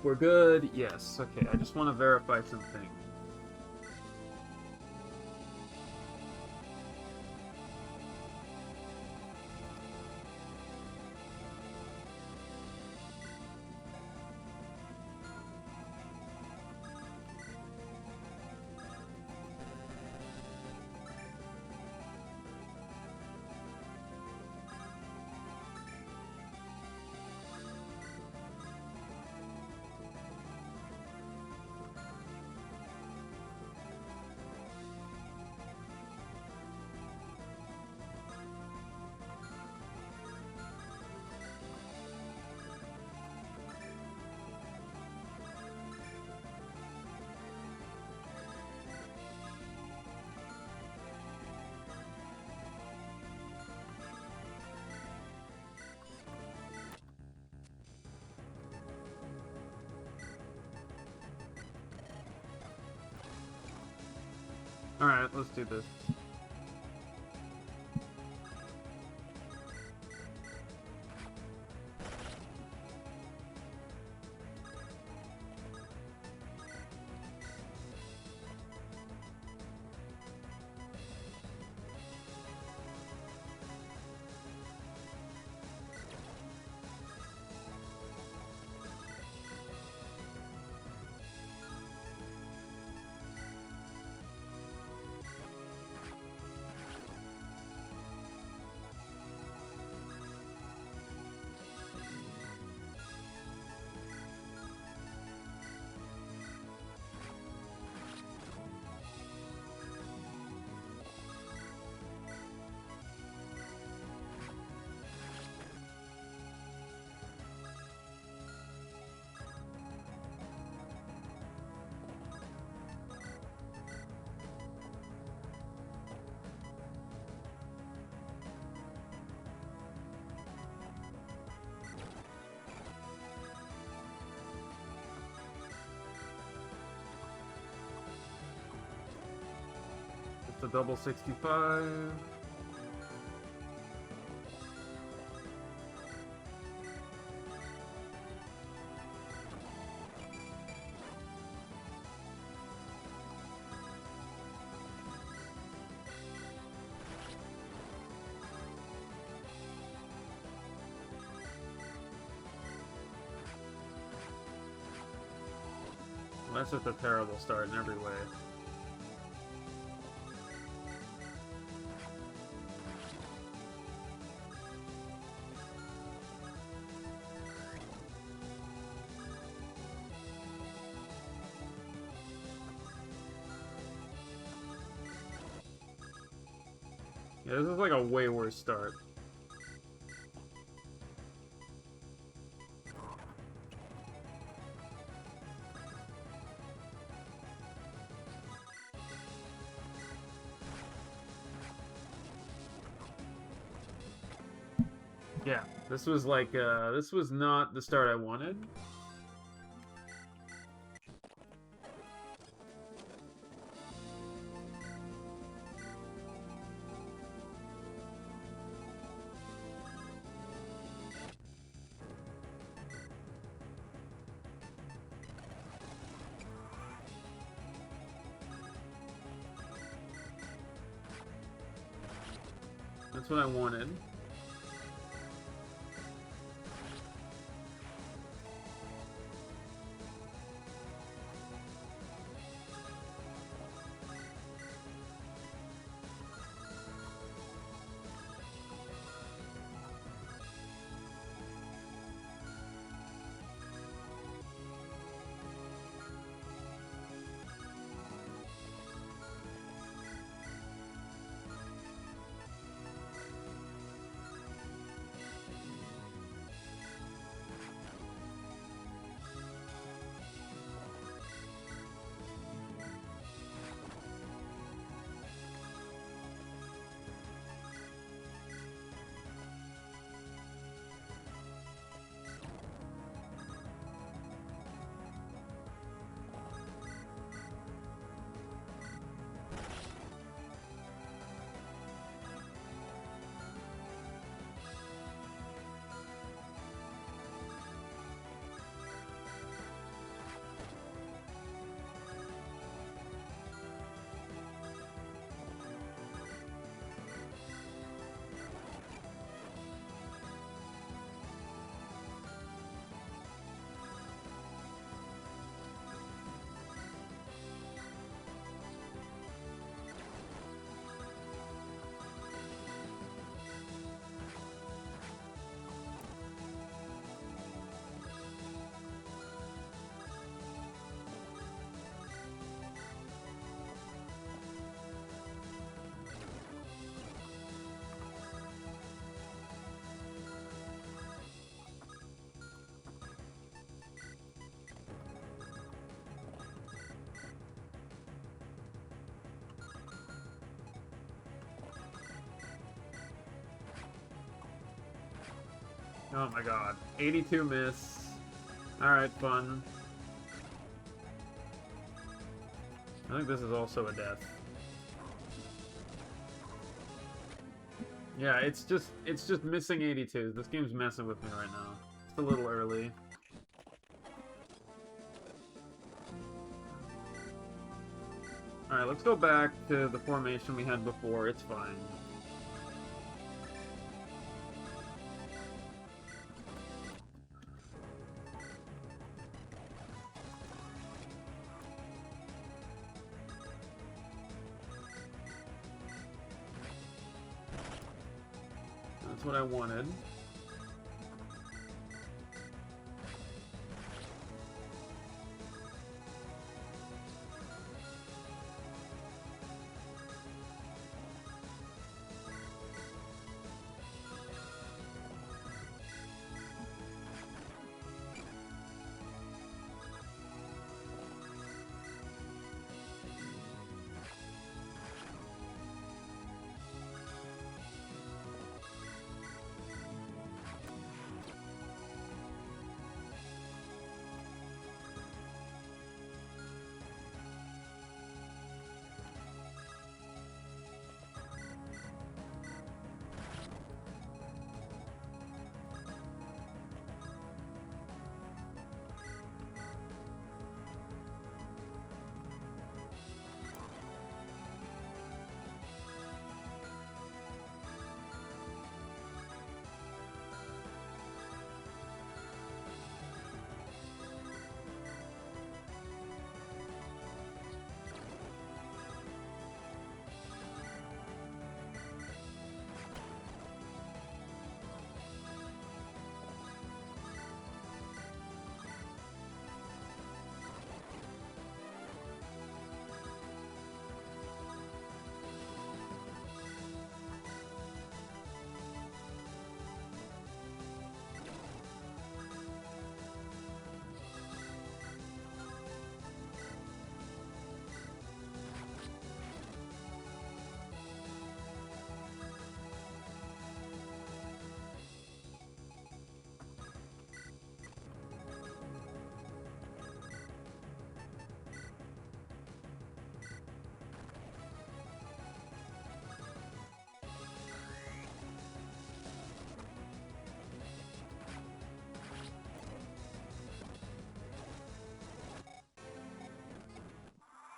Nope, we're good. Yes, okay, I just want to verify something. Alright, let's do this. It's a double 65. That's just a terrible start in every way. Yeah, this is like a way worse start. Yeah, this was like, this was not the start I wanted. That's what I wanted. Oh my god. 82 miss. Alright, fun. I think this is also a death. Yeah, it's just missing 82s. This game's messing with me right now. It's a little early. Alright, let's go back to the formation we had before. It's fine. That's what I wanted.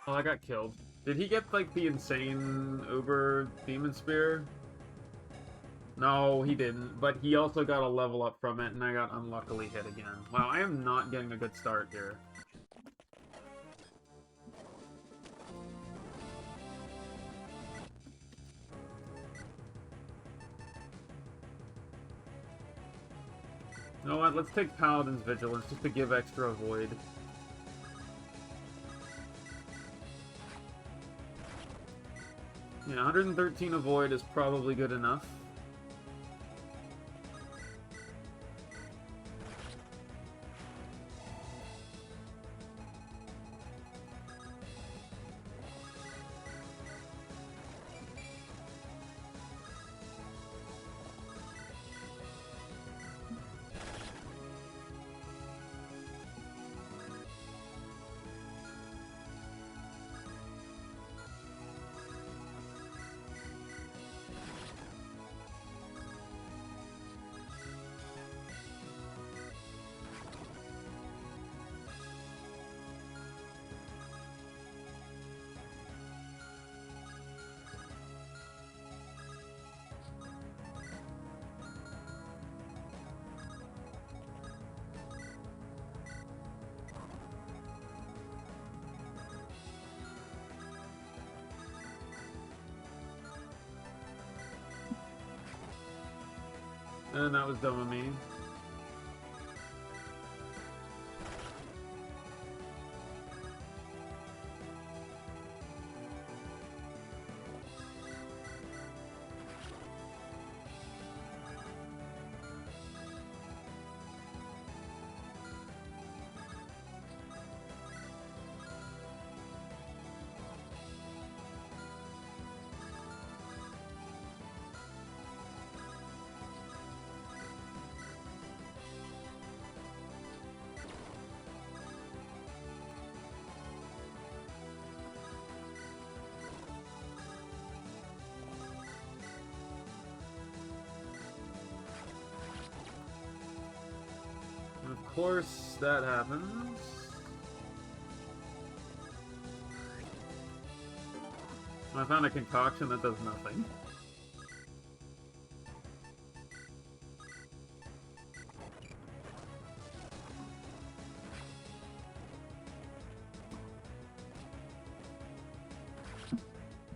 Oh, I got killed. Did he get, like, the insane Uber Demon Spear? No, he didn't. But he also got a level up from it, and I got unluckily hit again. Wow, I am not getting a good start here. You know what? Let's take Paladin's Vigilance just to give extra Void. Yeah, 113 Avoid is probably good enough. And that was dumb of me. course that happens. I found a concoction that does nothing.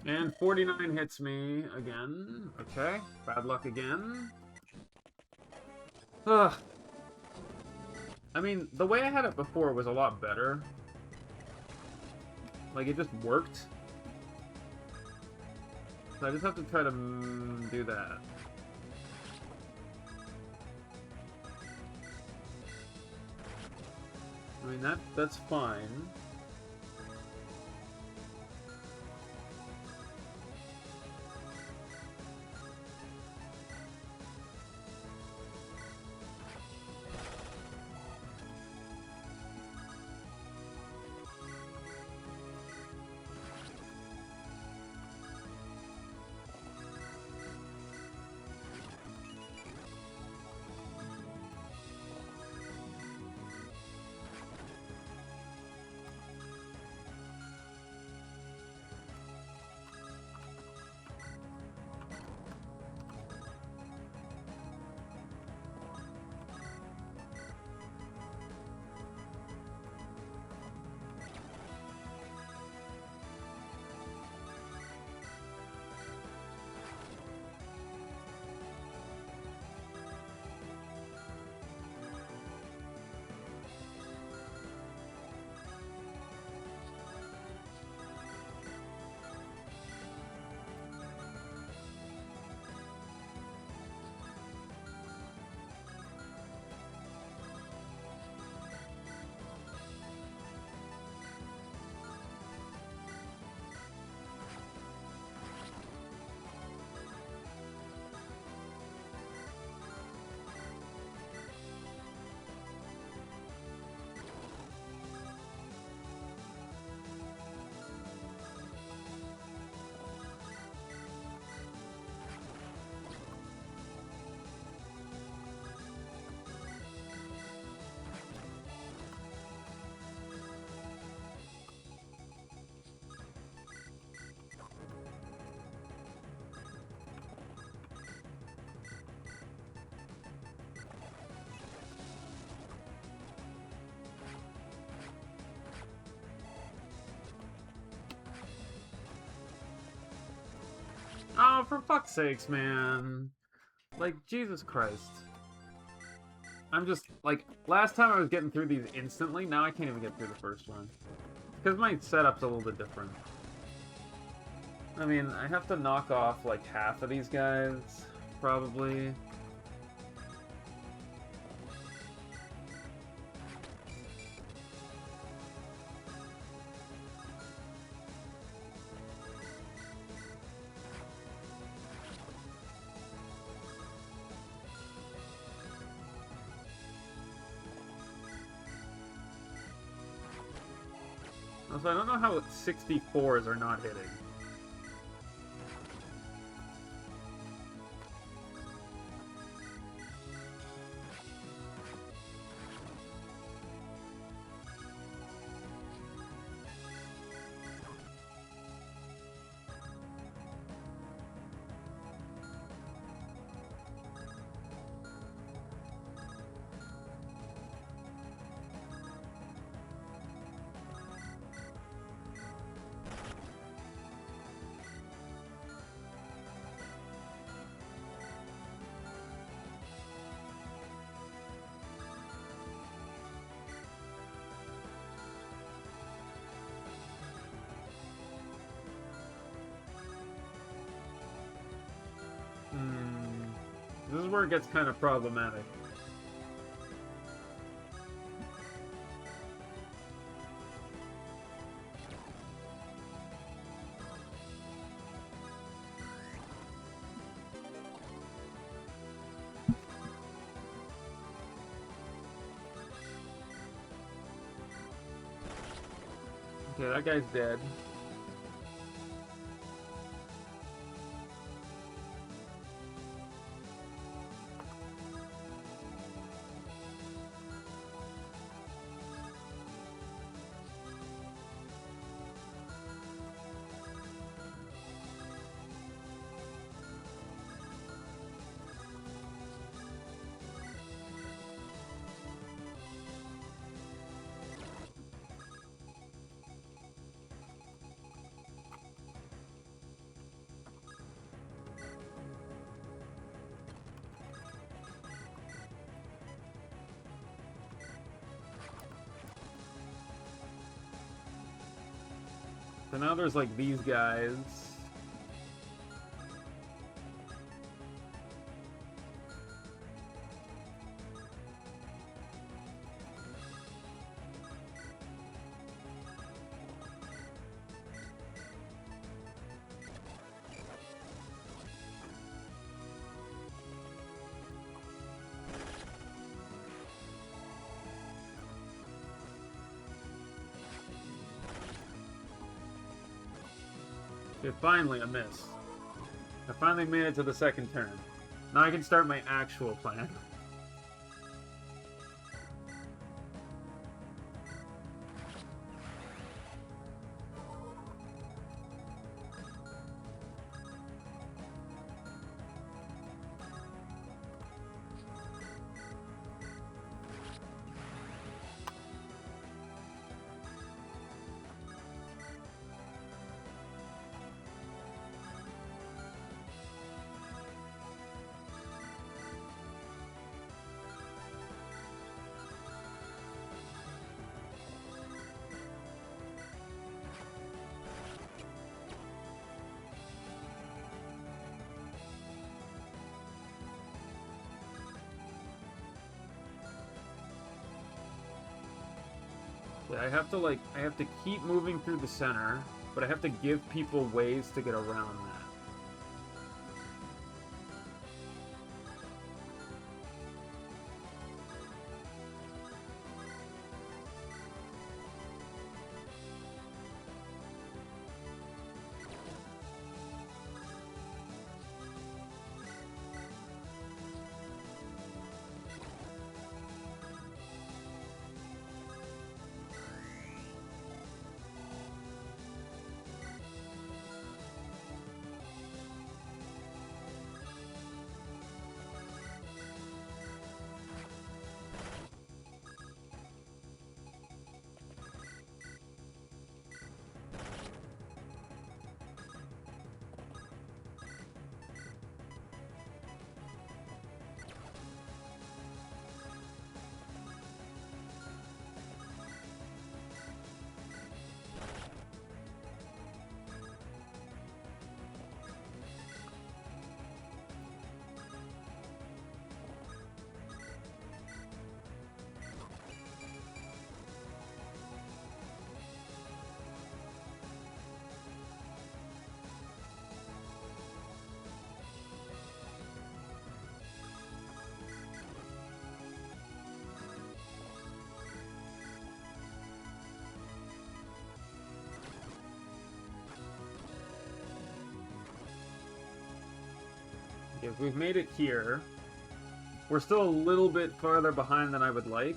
And 49 hits me again. Okay, bad luck again. Ugh. I mean, the way I had it before was a lot better. Like, it just worked. So I just have to try to do that. I mean, that's fine. Oh, for fuck's sakes, man. Like, Jesus Christ. I'm just, like, last time I was getting through these instantly, now I can't even get through the first one. Because my setup's a little bit different. I mean, I have to knock off, like, half of these guys, probably. Also, I don't know how 64s are not hitting. This is where it gets kind of problematic. Okay, that guy's dead. So now there's like these guys. Okay, finally a miss. I finally made it to the second turn. Now I can start my actual plan. Yeah, I have to keep moving through the center, but I have to give people ways to get around that. If we've made it here, we're still a little bit farther behind than I would like.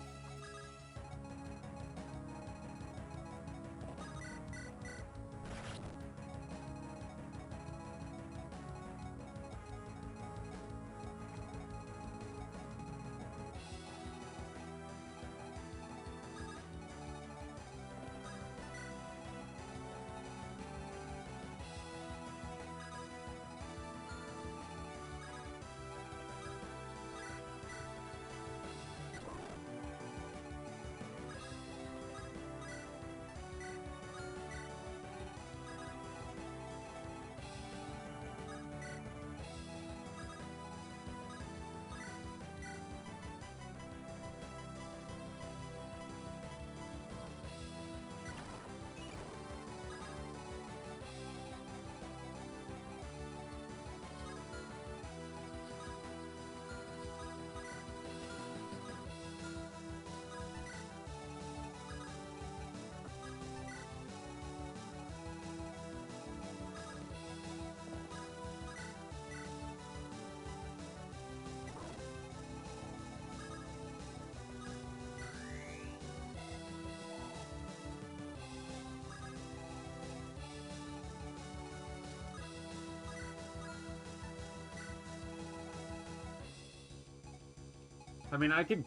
I mean, I could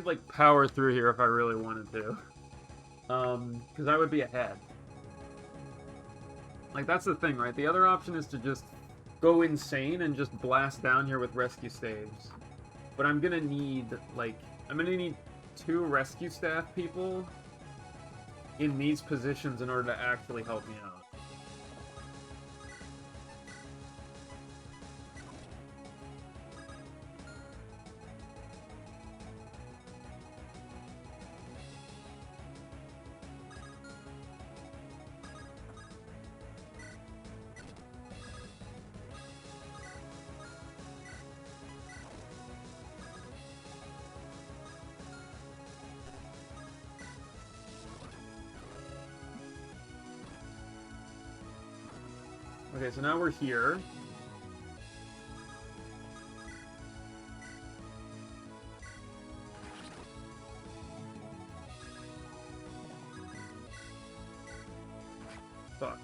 like power through here if I really wanted to. Because I would be ahead. Like, that's the thing, right? The other option is to just go insane and just blast down here with rescue staves. But I'm gonna need, like, I'm gonna need 2 rescue staff people in these positions in order to actually help me out. Okay, so now we're here. Fuck.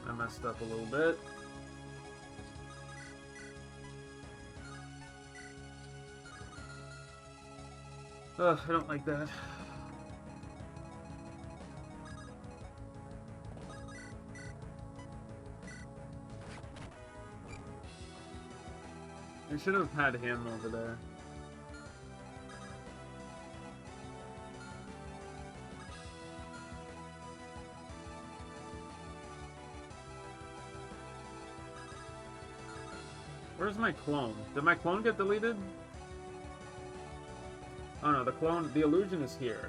I messed up a little bit. Ugh, I don't like that. I should have had him over there. Where's my clone? Did my clone get deleted? Oh no, the illusion is here.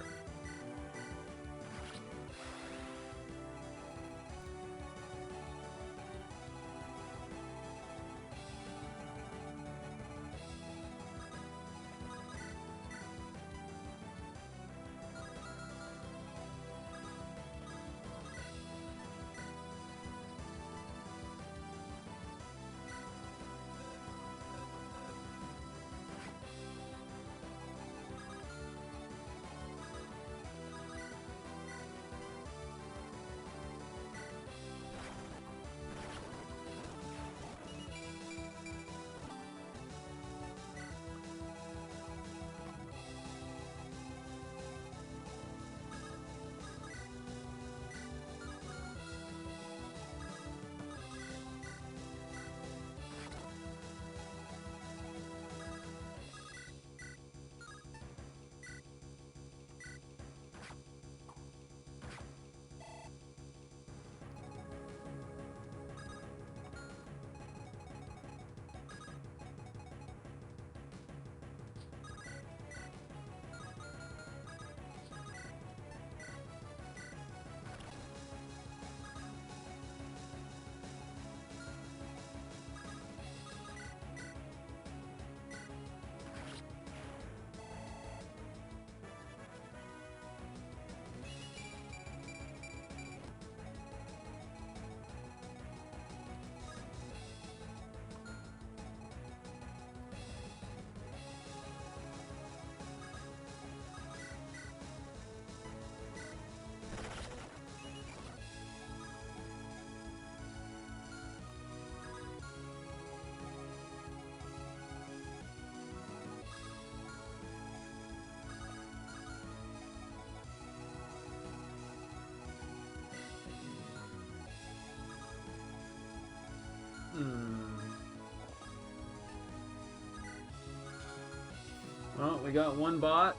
Well, we got one bot.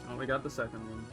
Oh, we got the second one.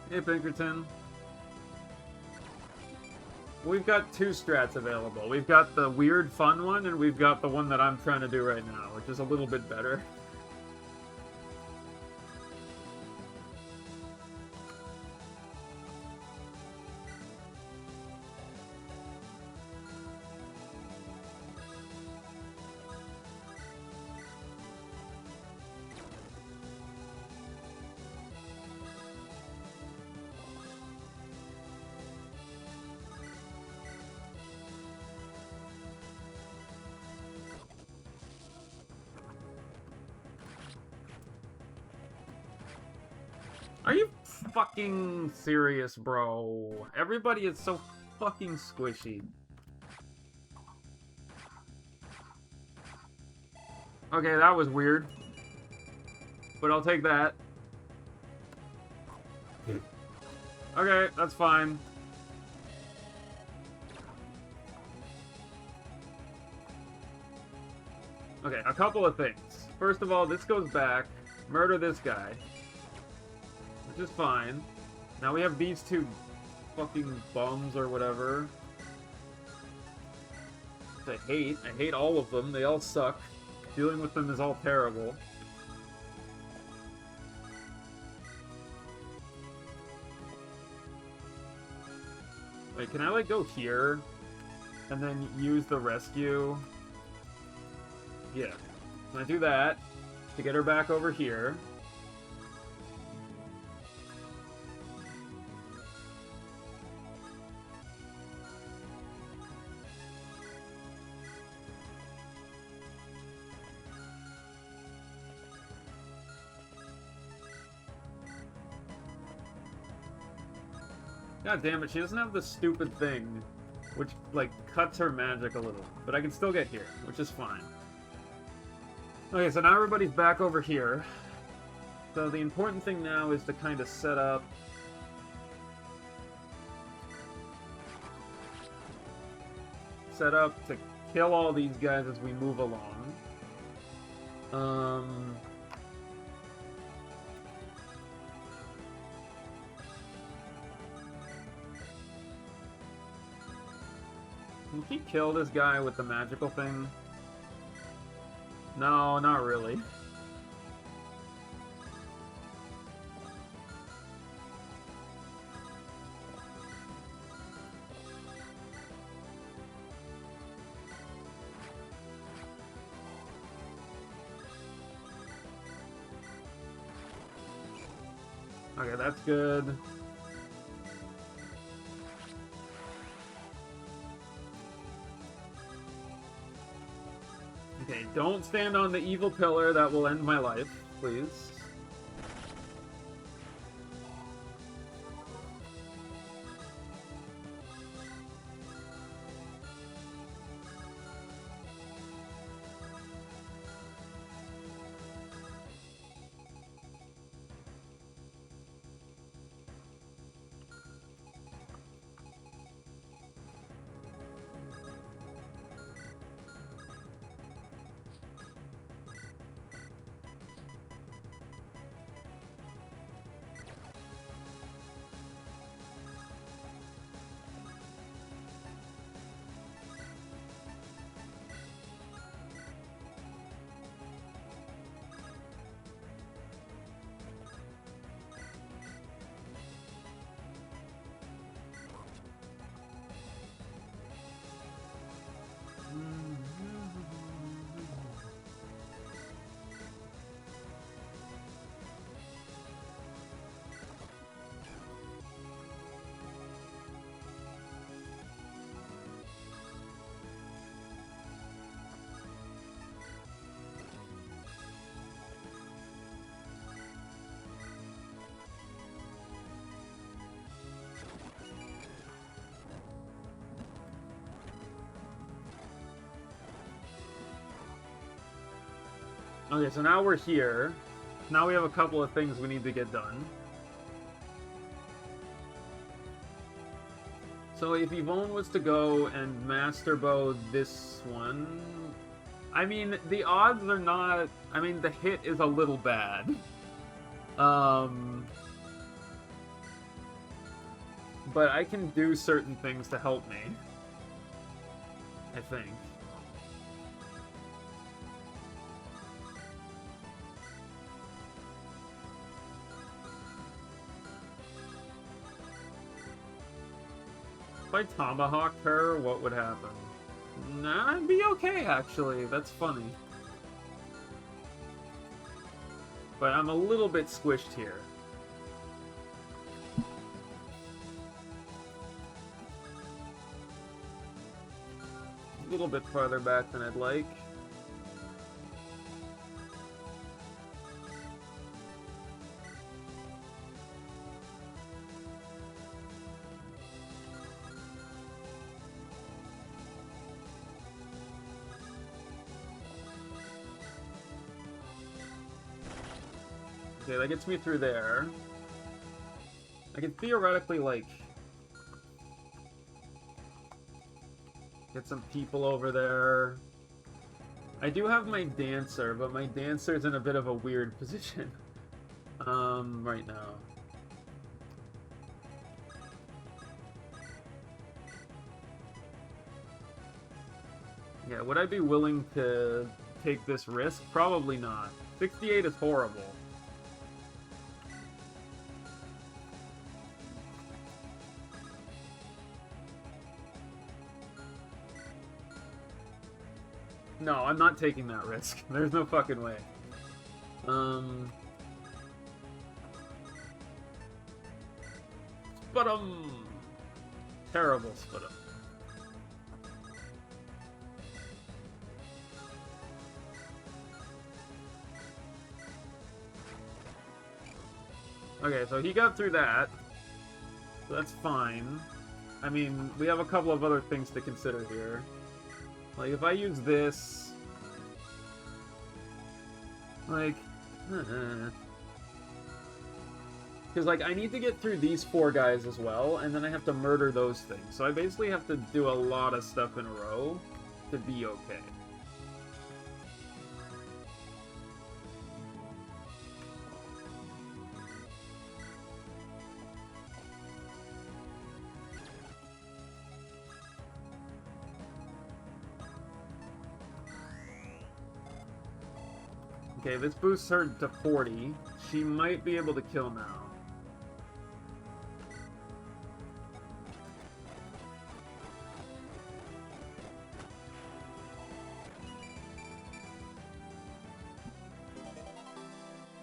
Hey, Pinkerton. We've got two strats available. We've got the weird fun one, and we've got the one that I'm trying to do right now, which is a little bit better. Are you fucking serious, bro? Everybody is so fucking squishy. Okay, that was weird. But I'll take that. Okay, that's fine. Okay, a couple of things. First of all, this goes back. Murder this guy. Which is fine. Now we have these two fucking bums or whatever. I hate. I hate all of them. They all suck. Dealing with them is all terrible. Wait, can I, like, go here? And then use the rescue? Yeah. Can I do that? To get her back over here. God damn it, she doesn't have the stupid thing, which, like, cuts her magic a little. But I can still get here, which is fine. Okay, so now everybody's back over here. So the important thing now is to kind of set up... to kill all these guys as we move along. Can he kill this guy with the magical thing? No, not really. Okay, that's good. Okay, don't stand on the evil pillar. That will end my life, please. Okay, so now we're here. Now we have a couple of things we need to get done. So if Yvonne was to go and Master Bow this one... I mean, the odds are not... I mean, the hit is a little bad. But I can do certain things to help me. I think. If I tomahawked her, what would happen? Nah, I'd be okay, actually. That's funny. But I'm a little bit squished here. A little bit farther back than I'd like. Okay, that gets me through there. I can theoretically, like, get some people over there. I do have my Dancer, but my Dancer's in a bit of a weird position. Right now. Yeah, would I be willing to take this risk? Probably not. 68 is horrible. No, I'm not taking that risk. There's no fucking way. Spudum! Terrible Spudum. Okay, so he got through that. So that's fine. I mean, we have a couple of other things to consider here. Like, if I use this... Like... Because, like, I need to get through these 4 guys as well, and then I have to murder those things. So I basically have to do a lot of stuff in a row to be okay. Okay, this boosts her to 40. She might be able to kill now.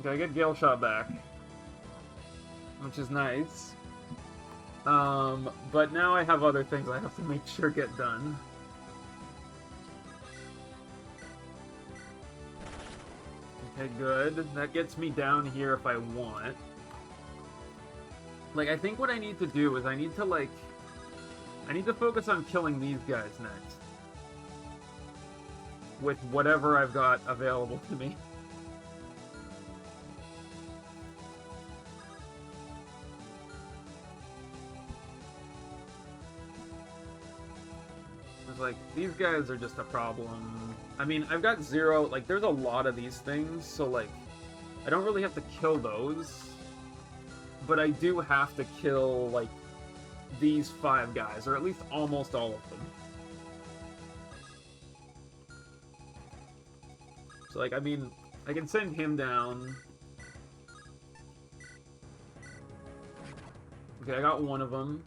Okay, I get Gale Shot back, which is nice. But now I have other things I have to make sure get done. Okay, good. That gets me down here if I want. Like, I think what I need to do is I need to, like... I need to focus on killing these guys next. With whatever I've got available to me. It's like, these guys are just a problem. I mean, I've got 0, like, there's a lot of these things, so, like, I don't really have to kill those. But I do have to kill, like, these 5 guys, or at least almost all of them. So, like, I mean, I can send him down. Okay, I got one of them.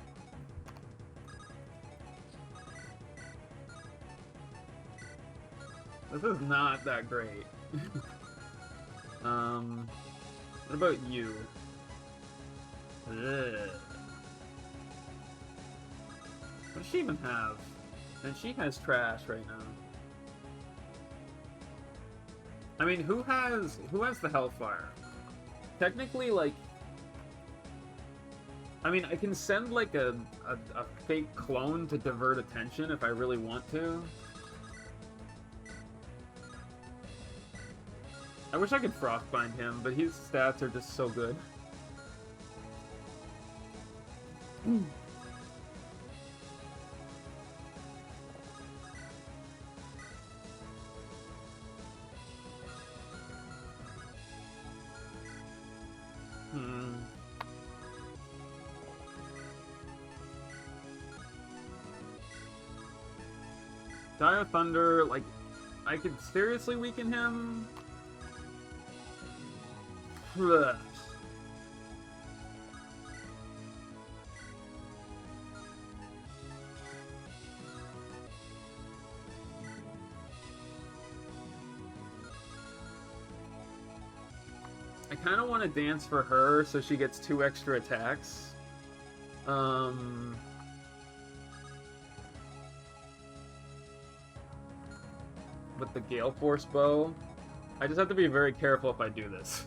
This is not that great. What about you? Ugh. What does she even have? And she has trash right now. I mean, who has the Hellfire? Technically, like... I mean, I can send, like, a fake clone to divert attention if I really want to. I wish I could Frostbind him, but his stats are just so good. Dire Thunder, like, I could seriously weaken him? Ugh. I kind of want to dance for her so she gets 2 extra attacks. With the Gale Force bow. I just have to be very careful if I do this.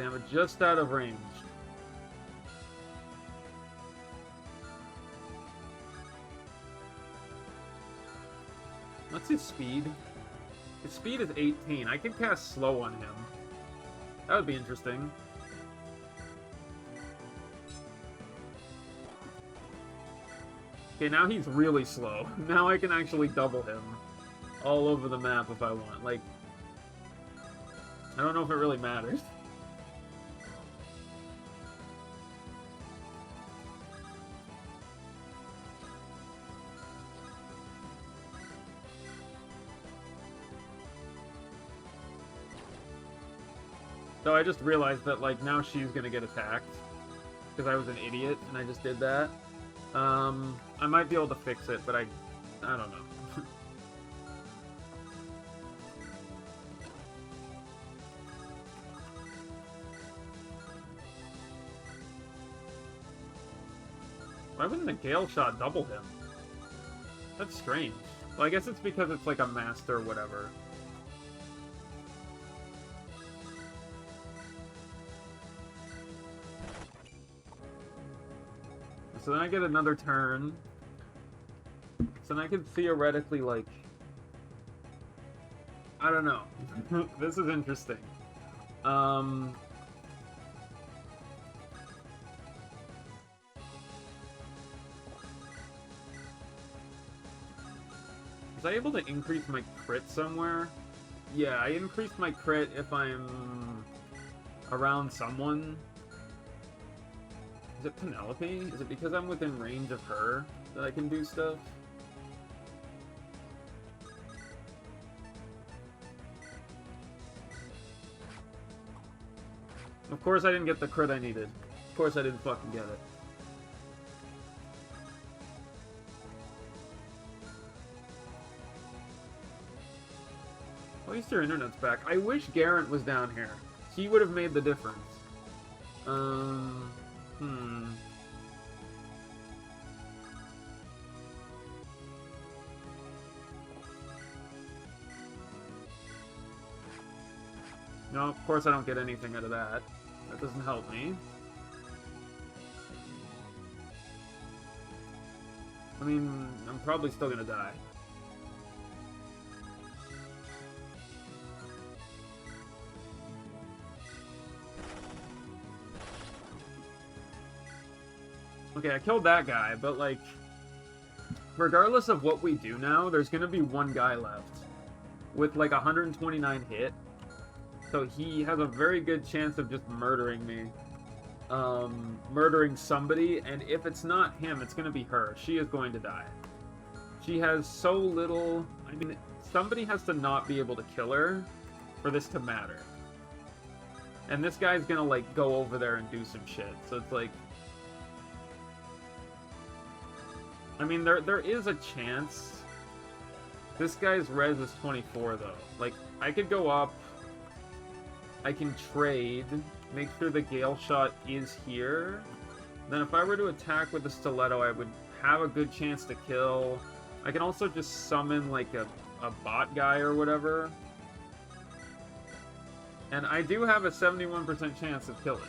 damn it, just out of range. What's his speed? His speed is 18. I could cast slow on him. That would be interesting. Okay, now he's really slow. Now I can actually double him all over the map if I want. Like, I don't know if it really matters. So I just realized that, like, now she's gonna get attacked. Because I was an idiot, and I just did that. I might be able to fix it, but I don't know. Why wouldn't a Gale Shot double him? That's strange. Well, I guess it's because it's like a master or whatever. So then I get another turn. So then I could theoretically, like... I don't know. This is interesting. Was I able to increase my crit somewhere? Yeah, I increased my crit if I'm around someone. Is it Penelope? Is it because I'm within range of her that I can do stuff? Of course I didn't get the crit I needed. Of course I didn't fucking get it. At least your internet's back. I wish Garrett was down here. He would have made the difference. No, of course I don't get anything out of that. That doesn't help me. I mean, I'm probably still gonna die. Okay, I killed that guy, but, like, regardless of what we do now, there's gonna be one guy left with, like, 129 hit. So he has a very good chance of just murdering me. Murdering somebody, and if it's not him, it's gonna be her. She is going to die. She has so little... I mean, somebody has to not be able to kill her for this to matter. And this guy's gonna, like, go over there and do some shit. So it's like... I mean, there is a chance. This guy's res is 24, though. Like, I could go up. I can trade. Make sure the Gale Shot is here. Then if I were to attack with the Stiletto, I would have a good chance to kill. I can also just summon, like, a bot guy or whatever. And I do have a 71% chance of killing.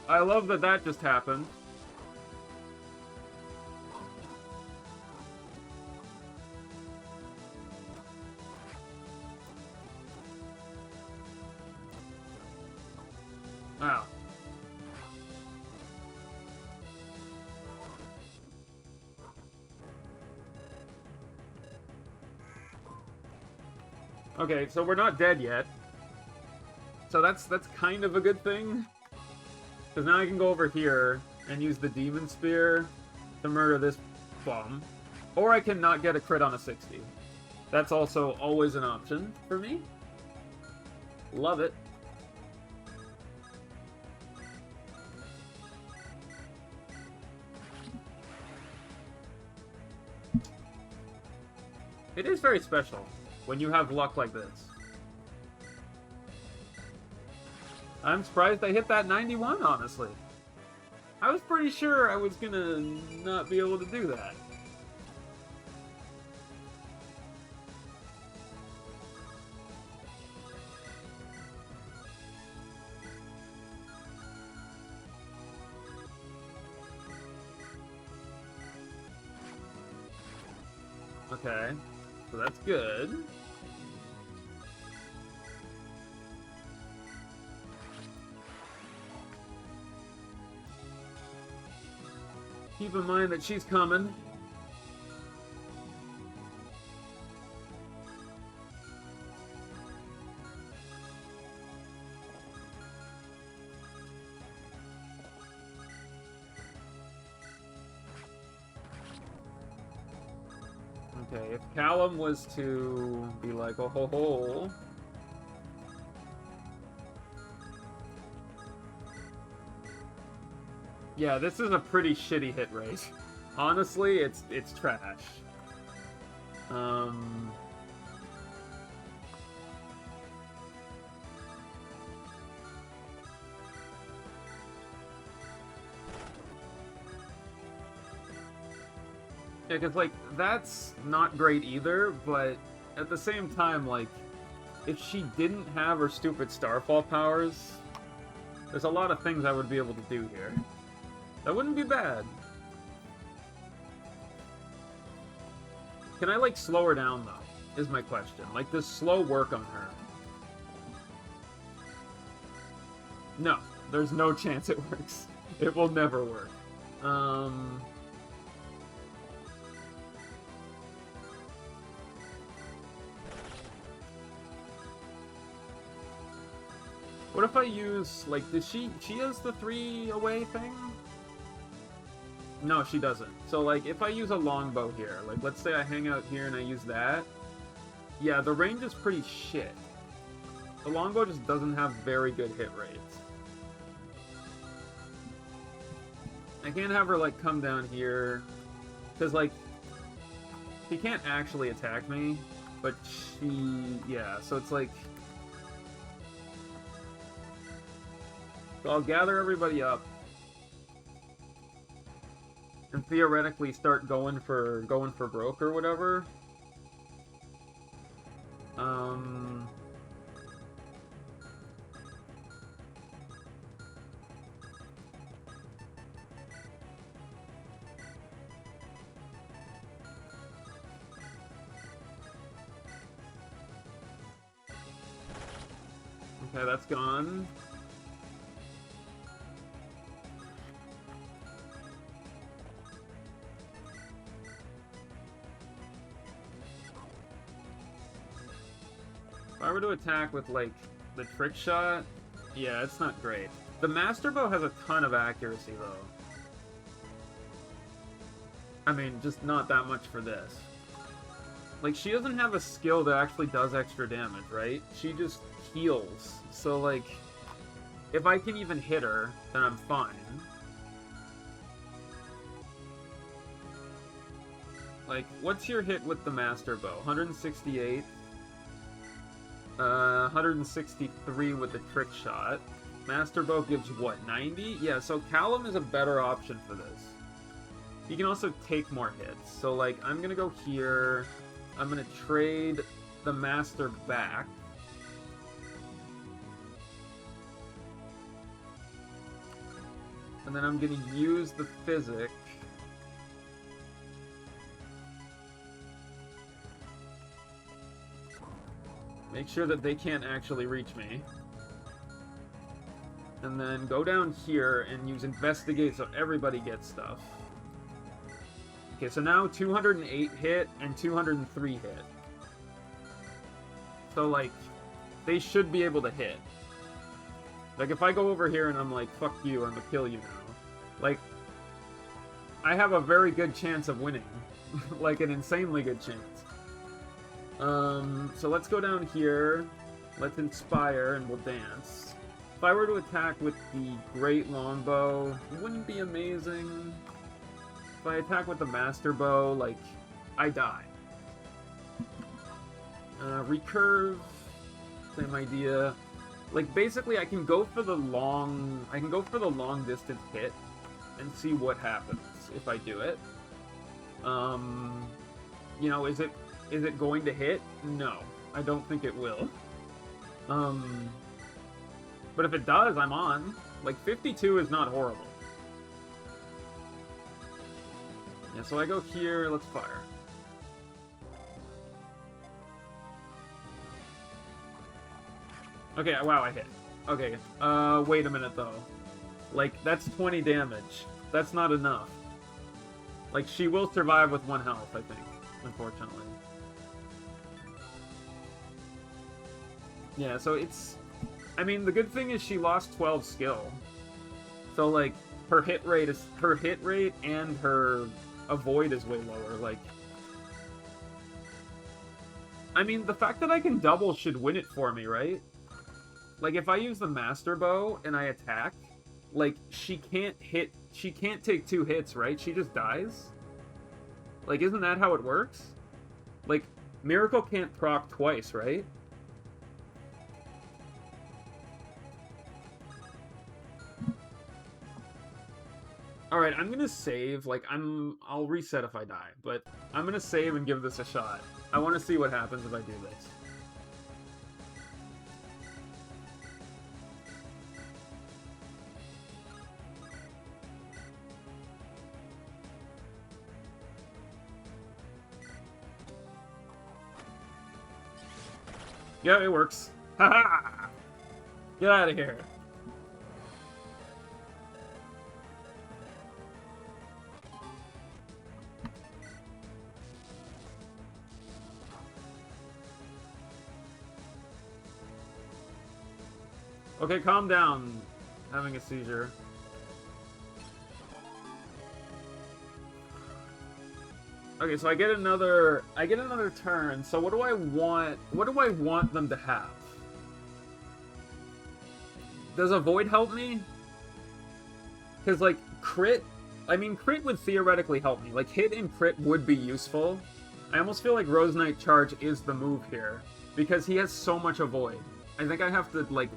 I love that that just happened. Wow. Okay, so we're not dead yet. So that's kind of a good thing. Because now I can go over here and use the Demon Spear to murder this bum. Or I can not get a crit on a 60. That's also always an option for me. Love it. It is very special when you have luck like this. I'm surprised I hit that 91, honestly. I was pretty sure I was gonna not be able to do that. Okay, so that's good. Keep in mind that she's coming. Okay, if Callum was to be like, oh ho ho. Yeah, this is a pretty shitty hit rate. Honestly, it's trash. Yeah, because, like, that's not great either, but at the same time, like, if she didn't have her stupid Starfall powers, there's a lot of things I would be able to do here. That wouldn't be bad. Can I, like, slow her down, though? Is my question. Like, does slow work on her? No. There's no chance it works. It will never work. What if I use, like, does she has the 3 away thing? No, she doesn't. So, like, if I use a longbow here, like, let's say I hang out here and I use that, yeah, the range is pretty shit. The longbow just doesn't have very good hit rates. I can't have her, like, come down here, because, like, she can't actually attack me, but she, yeah, so it's like, so I'll gather everybody up, and theoretically start going for broke or whatever. Okay, that's gone. If I were to attack with, like, the trick shot, yeah, it's not great. The Master Bow has a ton of accuracy, though. I mean, just not that much for this. Like, she doesn't have a skill that actually does extra damage, right? She just heals. So, like, if I can even hit her, then I'm fine. Like, what's your hit with the Master Bow? 168. 163 with the trick shot. Master Bow gives what, 90? Yeah, so Callum is a better option for this. He can also take more hits. So, like, I'm gonna go here. I'm gonna trade the Master back. And then I'm gonna use the Physic. Make sure that they can't actually reach me. And then go down here and use Investigate so everybody gets stuff. Okay, so now 208 hit and 203 hit. So, like, they should be able to hit. Like, if I go over here and I'm like, fuck you, I'm gonna kill you now. Like, I have a very good chance of winning. Like, an insanely good chance. So let's go down here. Let's Inspire and we'll dance. If I were to attack with the Great Longbow, it wouldn't be amazing. If I attack with the Master Bow, like, I die. Recurve, same idea. Like, basically, I can go for the long distance hit, and see what happens if I do it. You know, is it going to hit? No, I don't think it will. But if it does, I'm on. Like, 52 is not horrible. Yeah, so I go here, let's fire. Okay, wow, I hit. Okay, wait a minute, though. Like, that's 20 damage. That's not enough. Like, she will survive with 1 health, I think, unfortunately. Yeah, so it's... I mean, the good thing is she lost 12 skill. So, like, her hit rate and her avoid is way lower, like... I mean, the fact that I can double should win it for me, right? Like, if I use the Master Bow and I attack, like, she can't take 2 hits, right? She just dies? Like, isn't that how it works? Like, Miracle can't proc twice, right? Alright, I'm gonna save, like, I'll reset if I die, but I'm gonna save and give this a shot. I want to see what happens if I do this. Yeah, it works. Haha! Get out of here. Okay, calm down. Having a seizure. Okay, so I get another turn. So what do I want? What do I want them to have? Does Avoid help me? Because, like, crit... I mean, crit would theoretically help me. Like, hit and crit would be useful. I almost feel like Rose Knight Charge is the move here. Because he has so much Avoid. I think I have to, like,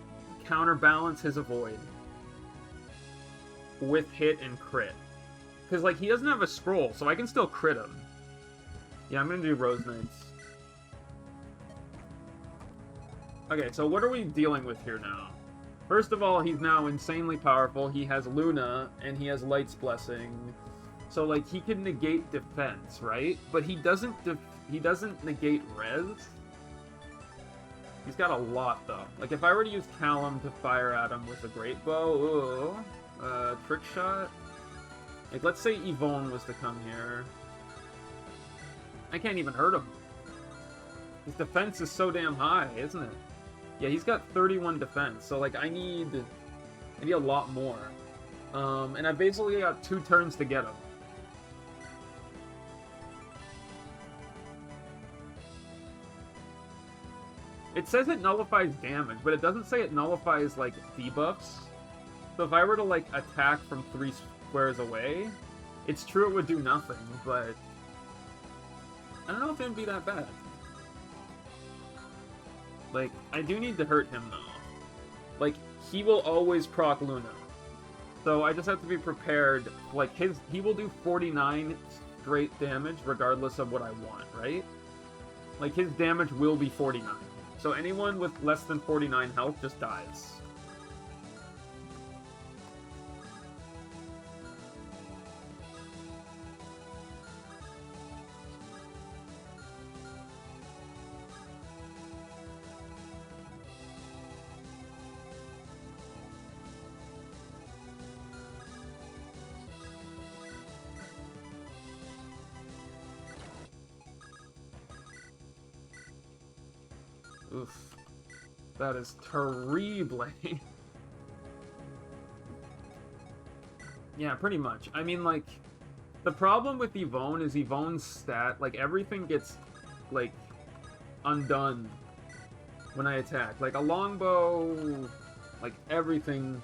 counterbalance his Avoid with hit and crit. Because, like, he doesn't have a scroll, so I can still crit him. Yeah, I'm gonna do Rose Knights. Okay, so what are we dealing with here now? First of all, he's now insanely powerful. He has Luna, and he has Light's Blessing. So, like, he can negate defense, right? But he doesn't negate res. He's got a lot, though. Like, if I were to use Callum to fire at him with a Great Bow, Trick Shot. Like, let's say Yvonne was to come here. I can't even hurt him. His defense is so damn high, isn't it? Yeah, he's got 31 defense, so, like, I need a lot more. And I basically got 2 turns to get him. It says it nullifies damage, but it doesn't say it nullifies, like, debuffs. So if I were to, like, attack from 3 squares away, it's true it would do nothing, but I don't know if it would be that bad. Like, I do need to hurt him, though. Like, he will always proc Luna. So I just have to be prepared. Like, he will do 49 straight damage regardless of what I want, right? Like, his damage will be 49. So anyone with less than 49 health just dies. Oof. That is terrible. Yeah, pretty much. I mean, like, the problem with Yvonne is Yvonne's stat, like, everything gets, like, undone when I attack. Like, a longbow, like, everything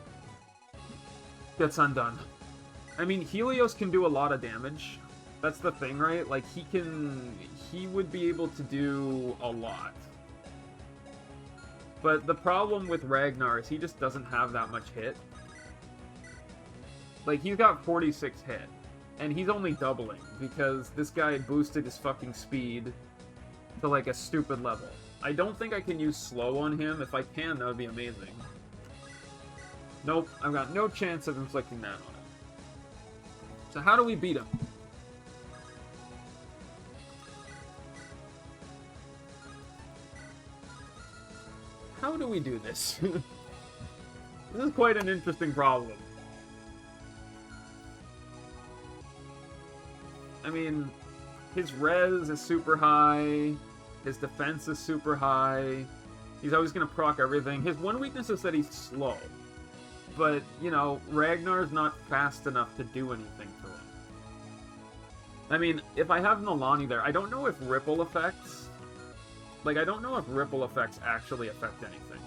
gets undone. I mean, Helios can do a lot of damage. That's the thing, right? Like, he would be able to do a lot. But the problem with Ragnar is he just doesn't have that much hit. Like, he's got 46 hit. And he's only doubling, because this guy boosted his fucking speed to, like, a stupid level. I don't think I can use slow on him. If I can, that would be amazing. Nope, I've got no chance of inflicting that on him. So how do we beat him? How do we do this? This is quite an interesting problem. I mean, his res is super high, his defense is super high, he's always gonna proc everything. His one weakness is that he's slow. But, you know, Ragnar's not fast enough to do anything to him. I mean, if I have Nalani there, I don't know if ripple effects... Like, I don't know if ripple effects actually affect anything.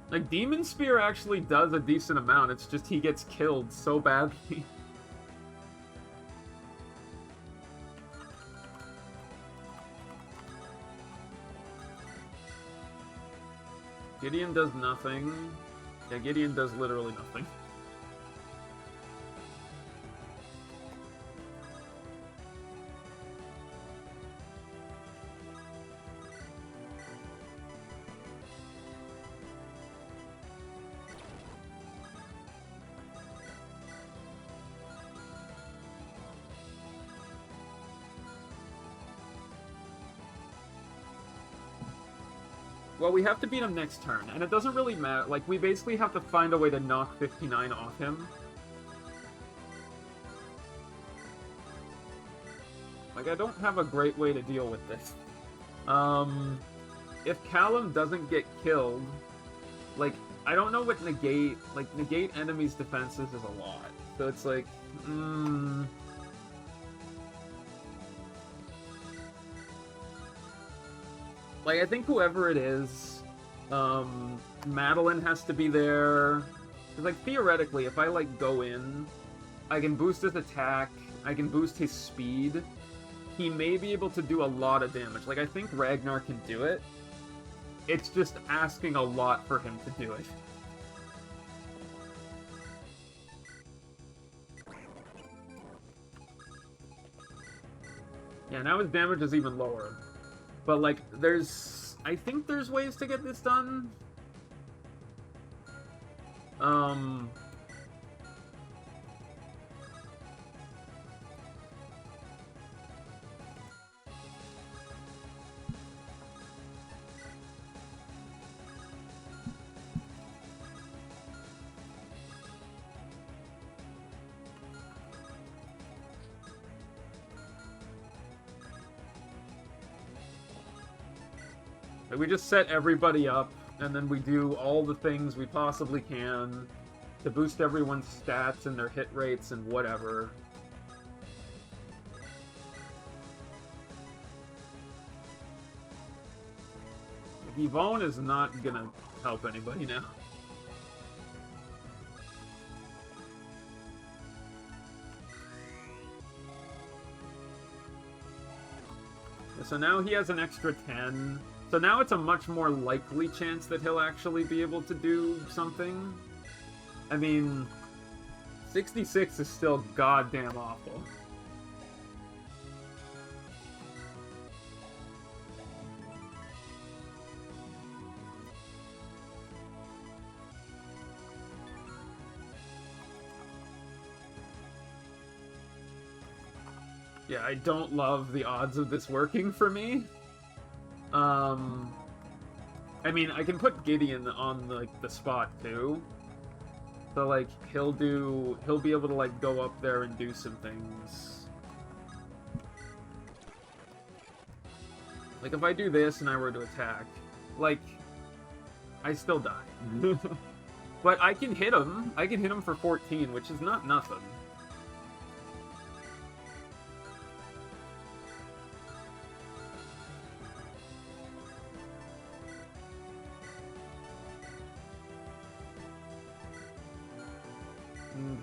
Like, Demon Spear actually does a decent amount, it's just he gets killed so badly. Gideon does nothing. Yeah, Gideon does literally nothing. Well, we have to beat him next turn, and it doesn't really matter. Like, we basically have to find a way to knock 59 off him. Like, I don't have a great way to deal with this. If Callum doesn't get killed, like, I don't know what negate... Like, negate enemies' defenses is a lot. So it's like, Like, I think whoever it is, Madeline has to be there. Because, like, theoretically, if I, like, go in, I can boost his attack, I can boost his speed. He may be able to do a lot of damage. Like, I think Ragnar can do it. It's just asking a lot for him to do it. Yeah, now his damage is even lower. But, like, I think there's ways to get this done. We just set everybody up, and then we do all the things we possibly can to boost everyone's stats and their hit rates and whatever. Yvonne is not gonna help anybody now. So now he has an extra 10. So now it's a much more likely chance that he'll actually be able to do something. I mean, 66 is still goddamn awful. Yeah, I don't love the odds of this working for me. I mean, I can put Gideon on, like, the spot, too. So, like, he'll be able to, like, go up there and do some things. Like, if I do this and I were to attack, like, I still die. But I can hit him. I can hit him for 14, which is not nothing.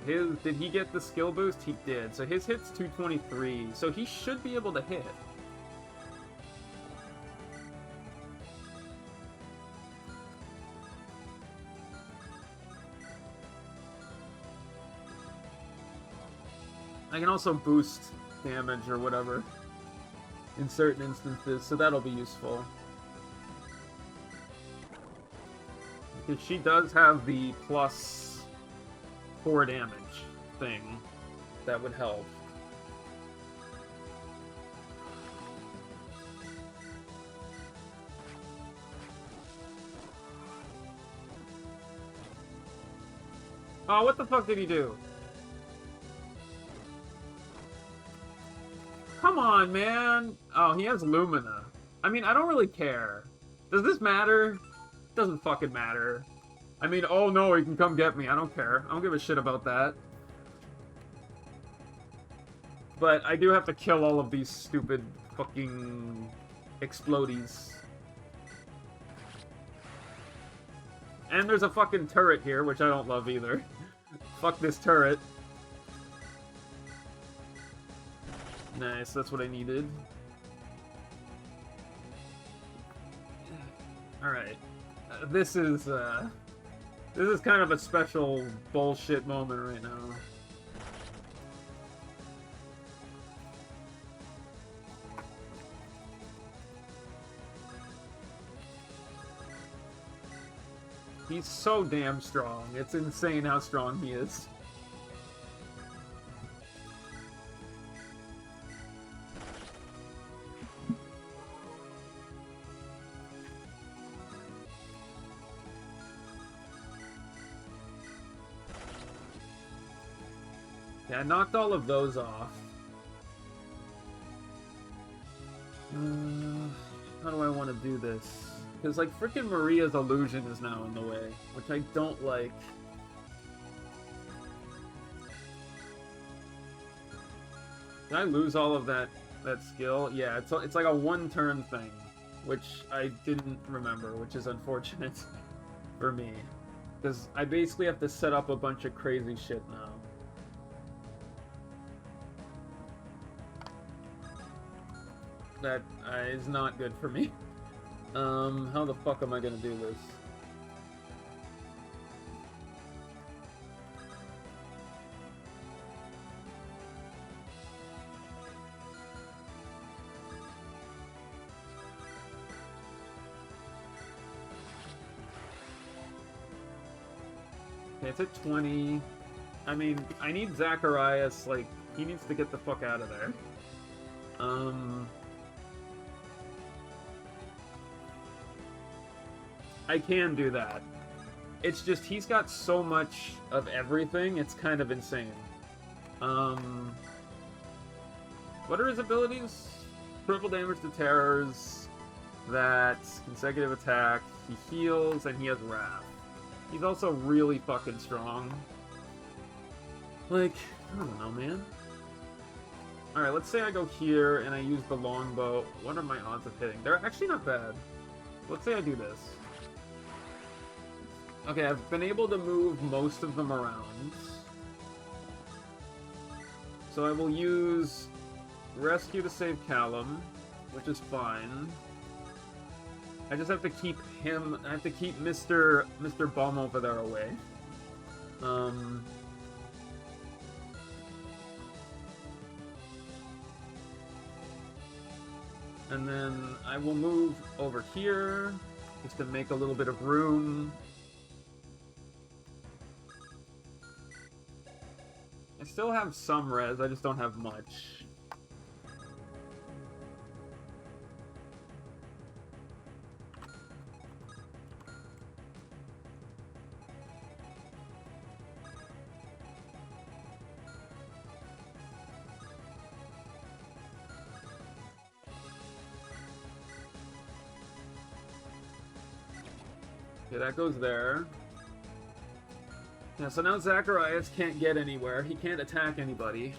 And did he get the skill boost? He did. So his hit's 223. So he should be able to hit. I can also boost damage or whatever in certain instances, so that'll be useful. Because she does have the plus 4 damage thing that would help. Oh, what the fuck did he do? Come on, man! Oh, he has Lumina. I mean, I don't really care. Does this matter? Doesn't fucking matter. I mean, oh no, he can come get me. I don't care. I don't give a shit about that. But I do have to kill all of these stupid fucking explodies. And there's a fucking turret here, which I don't love either. Fuck this turret. Nice, that's what I needed. Alright. This is kind of a special bullshit moment right now. He's so damn strong. It's insane how strong he is. Yeah, I knocked all of those off. How do I want to do this? Because, like, frickin' Maria's illusion is now in the way, which I don't like. Did I lose all of that skill? Yeah, it's like a one-turn thing, which I didn't remember, which is unfortunate for me. Because I basically have to set up a bunch of crazy shit now. That is not good for me. How the fuck am I gonna do this? Okay, it's at 20. I mean, I need Zacharias, like, he needs to get the fuck out of there. I can do that. It's just, he's got so much of everything, it's kind of insane. What are his abilities? Triple damage to terrors, that's consecutive attack, he heals, and he has wrath. He's also really fucking strong. Like, I don't know, man. Alright, let's say I go here and I use the longbow. What are my odds of hitting? They're actually not bad. Let's say I do this. Okay, I've been able to move most of them around. So I will use Rescue to save Callum, which is fine. I just have to keep him... I have to keep Mr. Bum over there away. And then I will move over here, just to make a little bit of room. I still have some res, I just don't have much. Okay, that goes there. Yeah, so now Zacharias can't get anywhere. He can't attack anybody.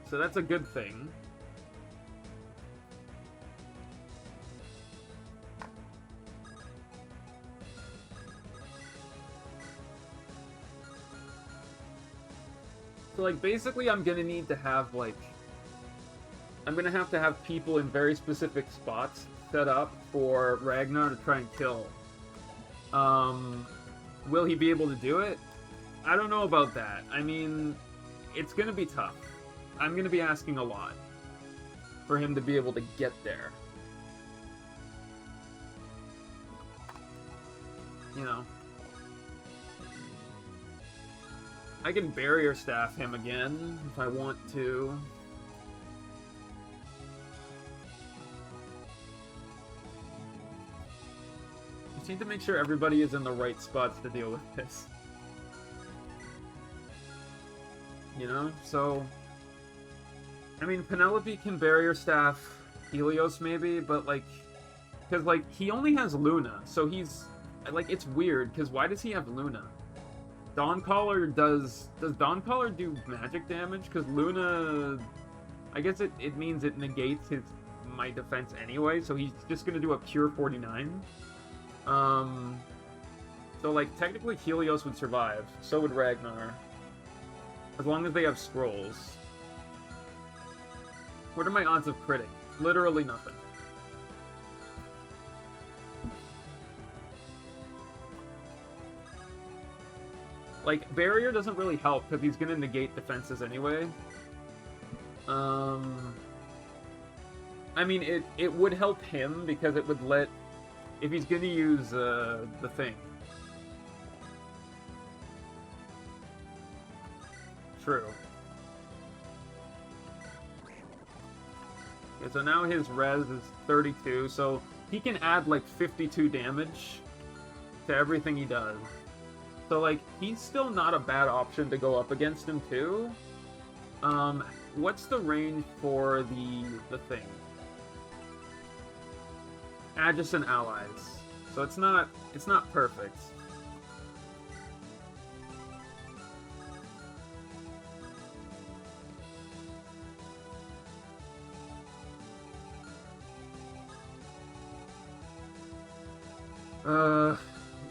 So that's a good thing. So, like, basically I'm gonna need to have, like... I'm gonna have to have people in very specific spots set up for Ragnar to try and kill. Will he be able to do it? I don't know about that. I mean, it's gonna be tough. I'm gonna be asking a lot for him to be able to get there. You know. I can barrier staff him again if I want to. Just need to make sure everybody is in the right spots to deal with this. You know? So... I mean, Penelope can barrier staff Helios maybe, but like... Because, like, he only has Luna, so he's... Like, it's weird, because why does he have Luna? Dawncaller does Dawncaller do magic damage? Because Luna... I guess it means it negates my defense anyway, so he's just gonna do a pure 49. So, like, technically Helios would survive. So would Ragnar. As long as they have scrolls. What are my odds of critting? Literally nothing. Like, barrier doesn't really help, because he's gonna negate defenses anyway. I mean, it would help him, because it would let... If he's gonna use, the thing. True. Okay, so now his res is 32, so he can add, like, 52 damage to everything he does. So, like, he's still not a bad option to go up against him, too. What's the range for the thing? Adjacent allies. So it's not perfect.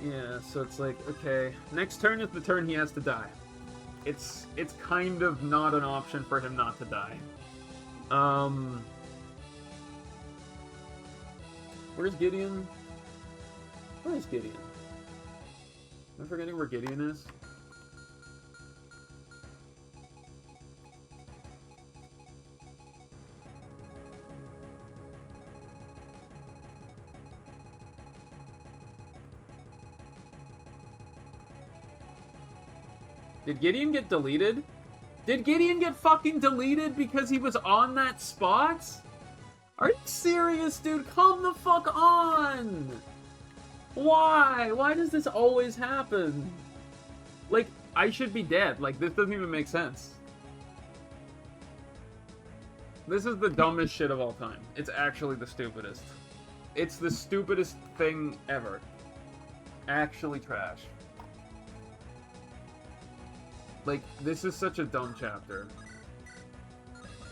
Yeah, so it's like, okay, next turn is the turn he has to die. It's kind of not an option for him not to die. Where's Gideon? Where is Gideon? Am I forgetting where Gideon is? Did Gideon get deleted? Did Gideon get fucking deleted because he was on that spot? Are you serious, dude? Come the fuck on! Why? Why does this always happen? Like, I should be dead. Like, this doesn't even make sense. This is the dumbest shit of all time. It's actually the stupidest. It's the stupidest thing ever. Actually trash. Like, this is such a dumb chapter.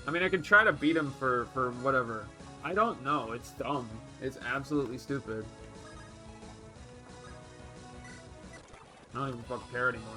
I mean, I could try to beat him for whatever. I don't know. It's dumb. It's absolutely stupid. I don't even fucking care anymore.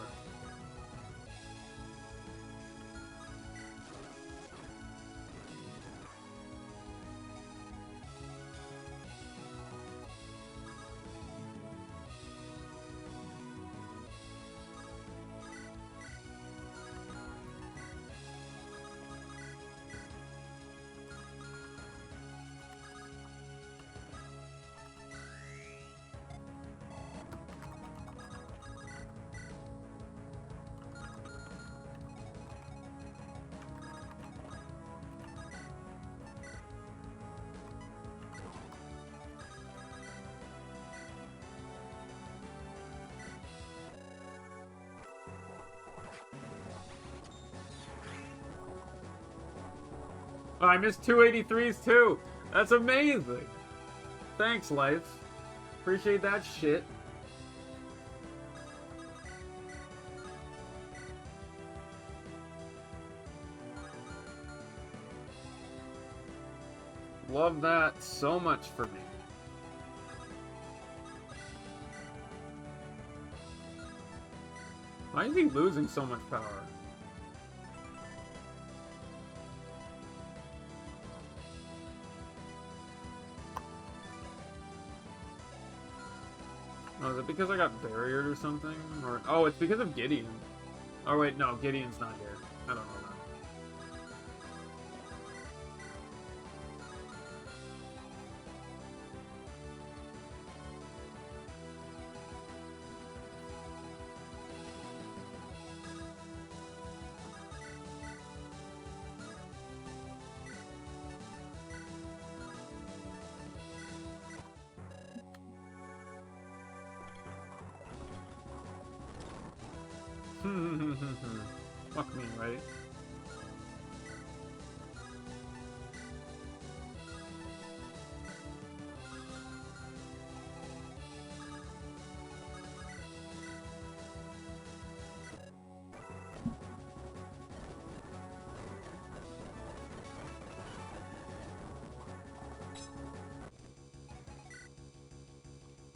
Oh, I missed 283s too. That's amazing. Thanks, life. Appreciate that shit. Love that so much for me. Why is he losing so much power? because I got barriered or something? Or oh, it's because of Gideon. Oh wait, no, Gideon's not here. I don't know that. Fuck me, right?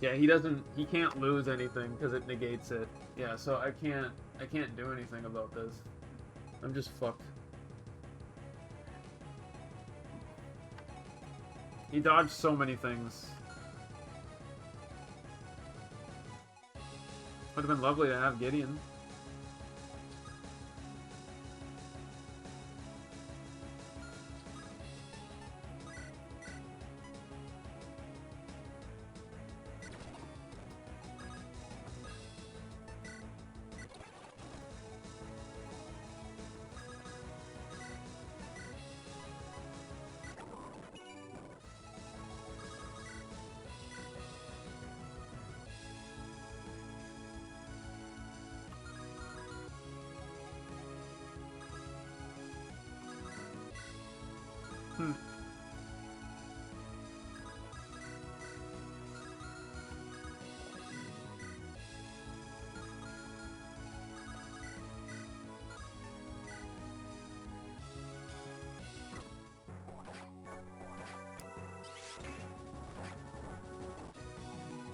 Yeah, he can't lose anything because it negates it. Yeah, so I can't do anything about this. I'm just fucked. He dodged so many things. Would have been lovely to have Gideon.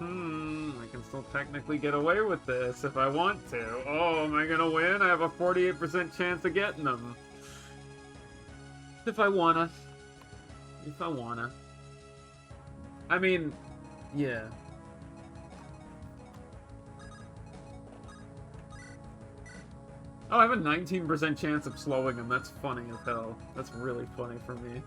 I can still technically get away with this if I want to. Oh, am I gonna win? I have a 48% chance of getting them. If I wanna. If I wanna. I mean, yeah. Oh, I have a 19% chance of slowing him. That's funny as hell. That's really funny for me.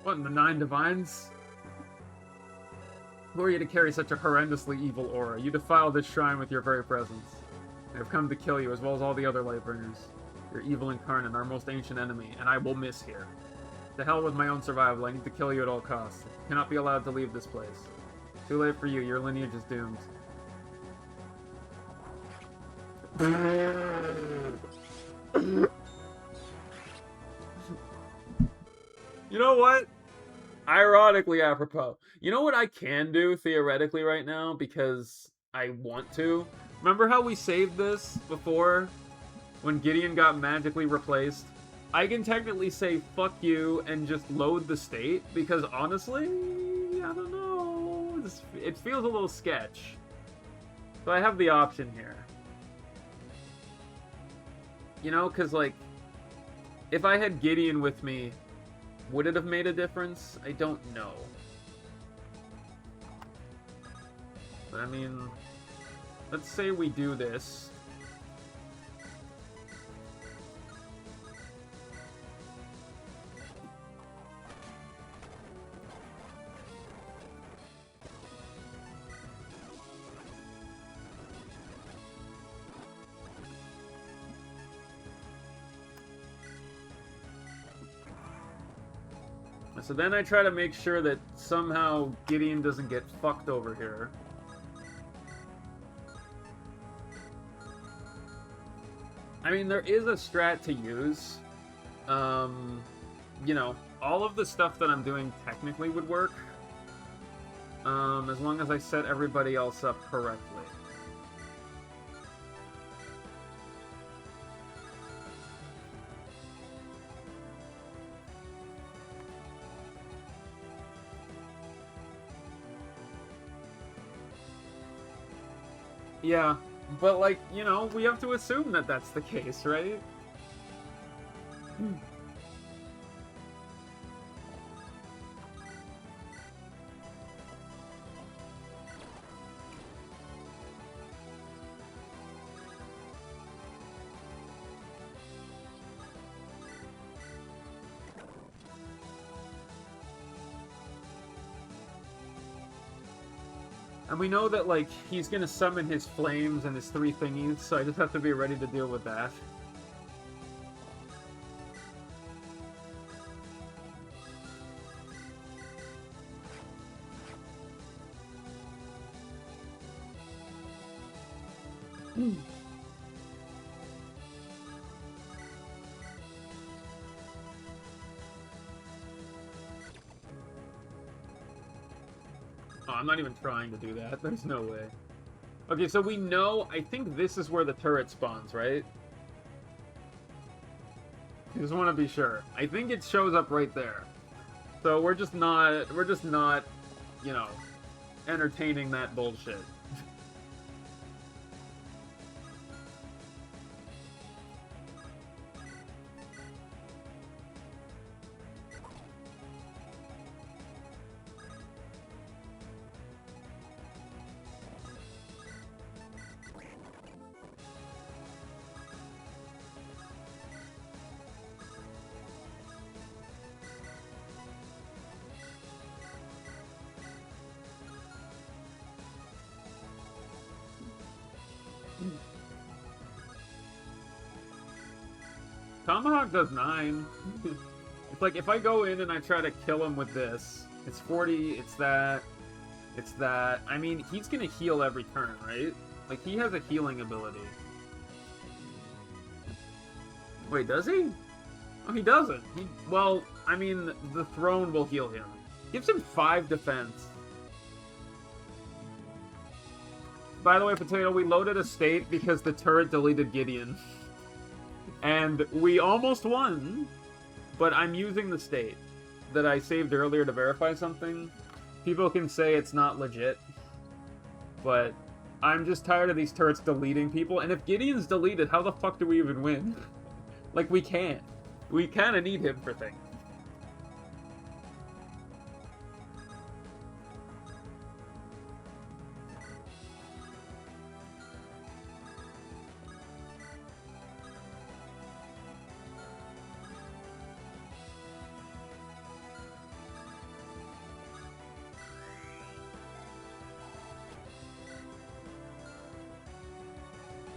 What, in the 9 Divines? Who are you to carry such a horrendously evil aura? You defile this shrine with your very presence. I have come to kill you, as well as all the other Lightbringers. Your evil incarnate, our most ancient enemy, and I will miss here. To hell with my own survival, I need to kill you at all costs. You cannot be allowed to leave this place. Too late for you, your lineage is doomed. You know what? Ironically apropos. You know what I can do, theoretically, right now, because I want to? Remember how we saved this before? When Gideon got magically replaced? I can technically say, fuck you, and just load the state, because honestly, I don't know. It feels a little sketch. So I have the option here. You know, because, like, if I had Gideon with me, would it have made a difference? I don't know. But I mean, let's say we do this. So then I try to make sure that somehow Gideon doesn't get fucked over here. I mean, there is a strat to use. You know, all of the stuff that I'm doing technically would work. As long as I set everybody else up correctly. Yeah, but like, you know, we have to assume that that's the case, right? And we know that, like, he's gonna summon his flames and his 3 thingies, so I just have to be ready to deal with that. Oh, I'm not even trying to do that. There's no way. Okay, so we know... I think this is where the turret spawns, right? I just want to be sure. I think it shows up right there. So we're just not, you know, entertaining that bullshit. Tomahawk does 9. It's like, if I go in and I try to kill him with this, it's 40, it's that, it's that. I mean, he's gonna heal every turn, right? Like, he has a healing ability. Wait, does he? Oh, he doesn't. Well, I mean, the throne will heal him. Gives him 5 defense. By the way, Potato, we loaded a state because the turret deleted Gideon. And we almost won, but I'm using the state that I saved earlier to verify something. People can say it's not legit, but I'm just tired of these turrets deleting people. And if Gideon's deleted, how the fuck do we even win? Like, we can't. We kind of need him for things.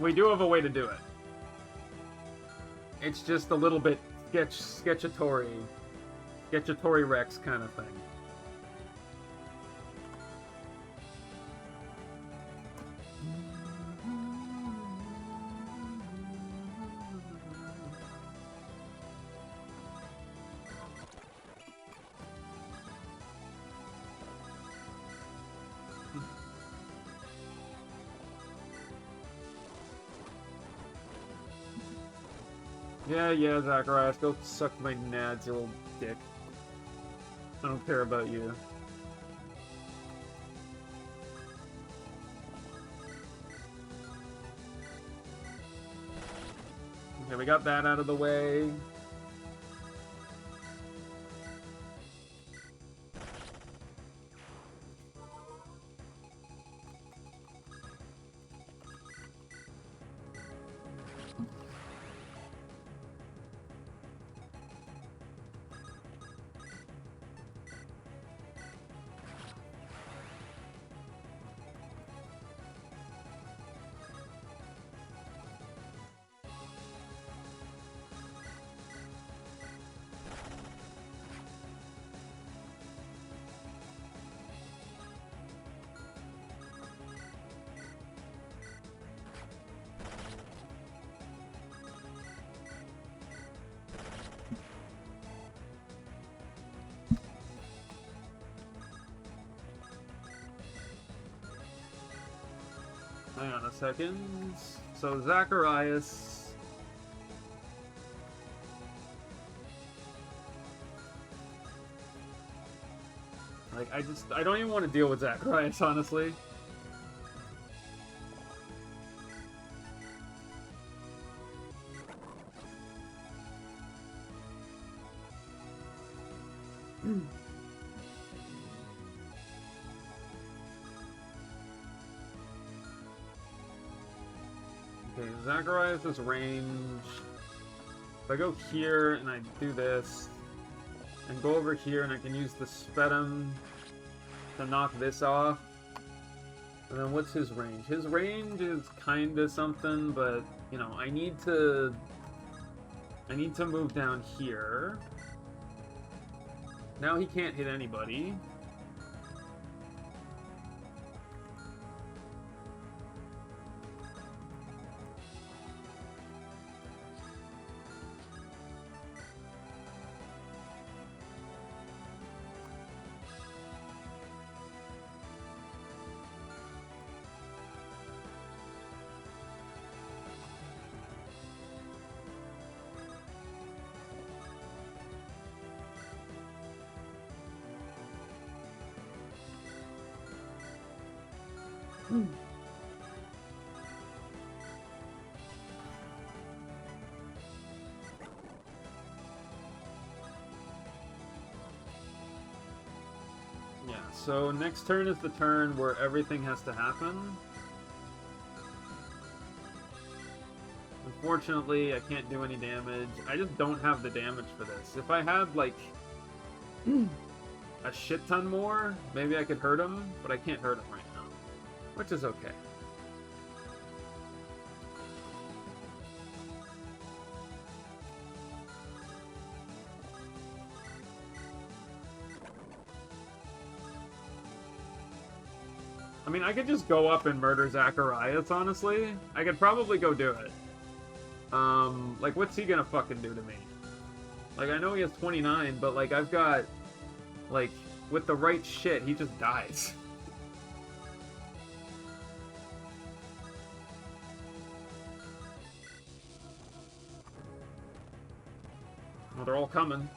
We do have a way to do it. It's just a little bit sketchatory Rex kind of thing. Yeah, Zacharias, go suck my nads, you little dick. I don't care about you. Okay, we got that out of the way. Hang on a second. So, Zacharias... Like, I don't even want to deal with Zacharias, honestly. Okay, Zacharias' range. If I go here and I do this, and go over here and I can use the Spetum to knock this off. And then what's his range? His range is kinda something, but, you know, I need to move down here. Now he can't hit anybody. Yeah, so next turn is the turn where everything has to happen. Unfortunately, I can't do any damage. I just don't have the damage for this. If I had, like, a shit ton more, maybe I could hurt him, but I can't hurt him right now. Which is okay. I mean, I could just go up and murder Zacharias, honestly. I could probably go do it. Like, what's he gonna fucking do to me? Like, I know he has 29, but, like, I've got, like, with the right shit, he just dies. Well, they're all coming.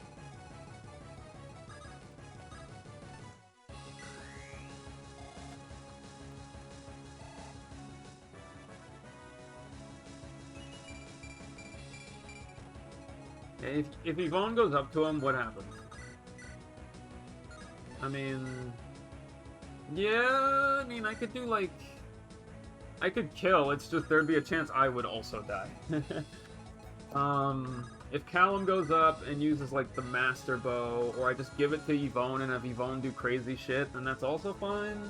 If Yvonne goes up to him, what happens? I mean... Yeah, I mean, I could do, like... I could kill, it's just there'd be a chance I would also die. If Callum goes up and uses, like, the Master Bow, or I just give it to Yvonne and have Yvonne do crazy shit, then that's also fine.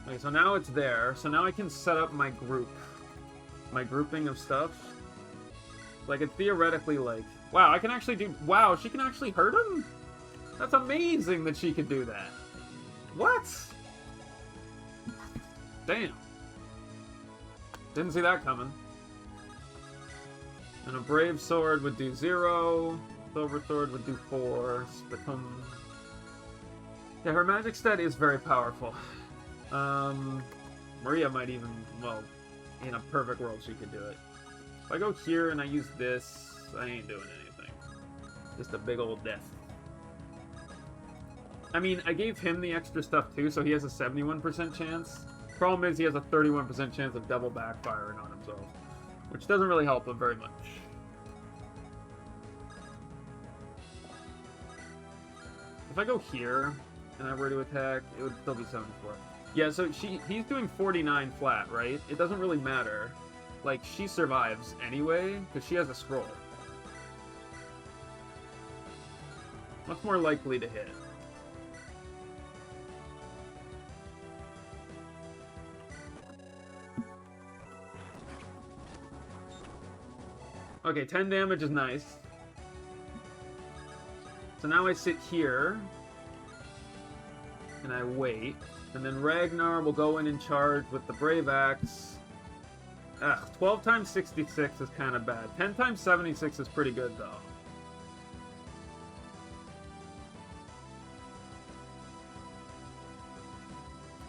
Okay, so now it's there. So now I can set up my group. My grouping of stuff. Like, it theoretically, like... Wow, I can actually do... Wow, she can actually hurt him? That's amazing that she could do that. What? Damn. Didn't see that coming. And a Brave Sword would do 0. Silver Sword would do 4. Spatum. Yeah, her magic stat is very powerful. Maria might even, well, in a perfect world she could do it. If I go here and I use this, I ain't doing anything. Just a big old death. I mean, I gave him the extra stuff too, so he has a 71% chance. Problem is he has a 31% chance of double backfiring on himself, which doesn't really help him very much. If I go here and I were to attack, it would still be 74. Yeah, so he's doing 49 flat, right? It doesn't really matter. Like, she survives anyway, because she has a scroll. Much more likely to hit. Okay, 10 damage is nice. So now I sit here. And I wait. And then Ragnar will go in and charge with the Brave Axe. Ugh, 12 times 66 is kind of bad. 10 times 76 is pretty good, though.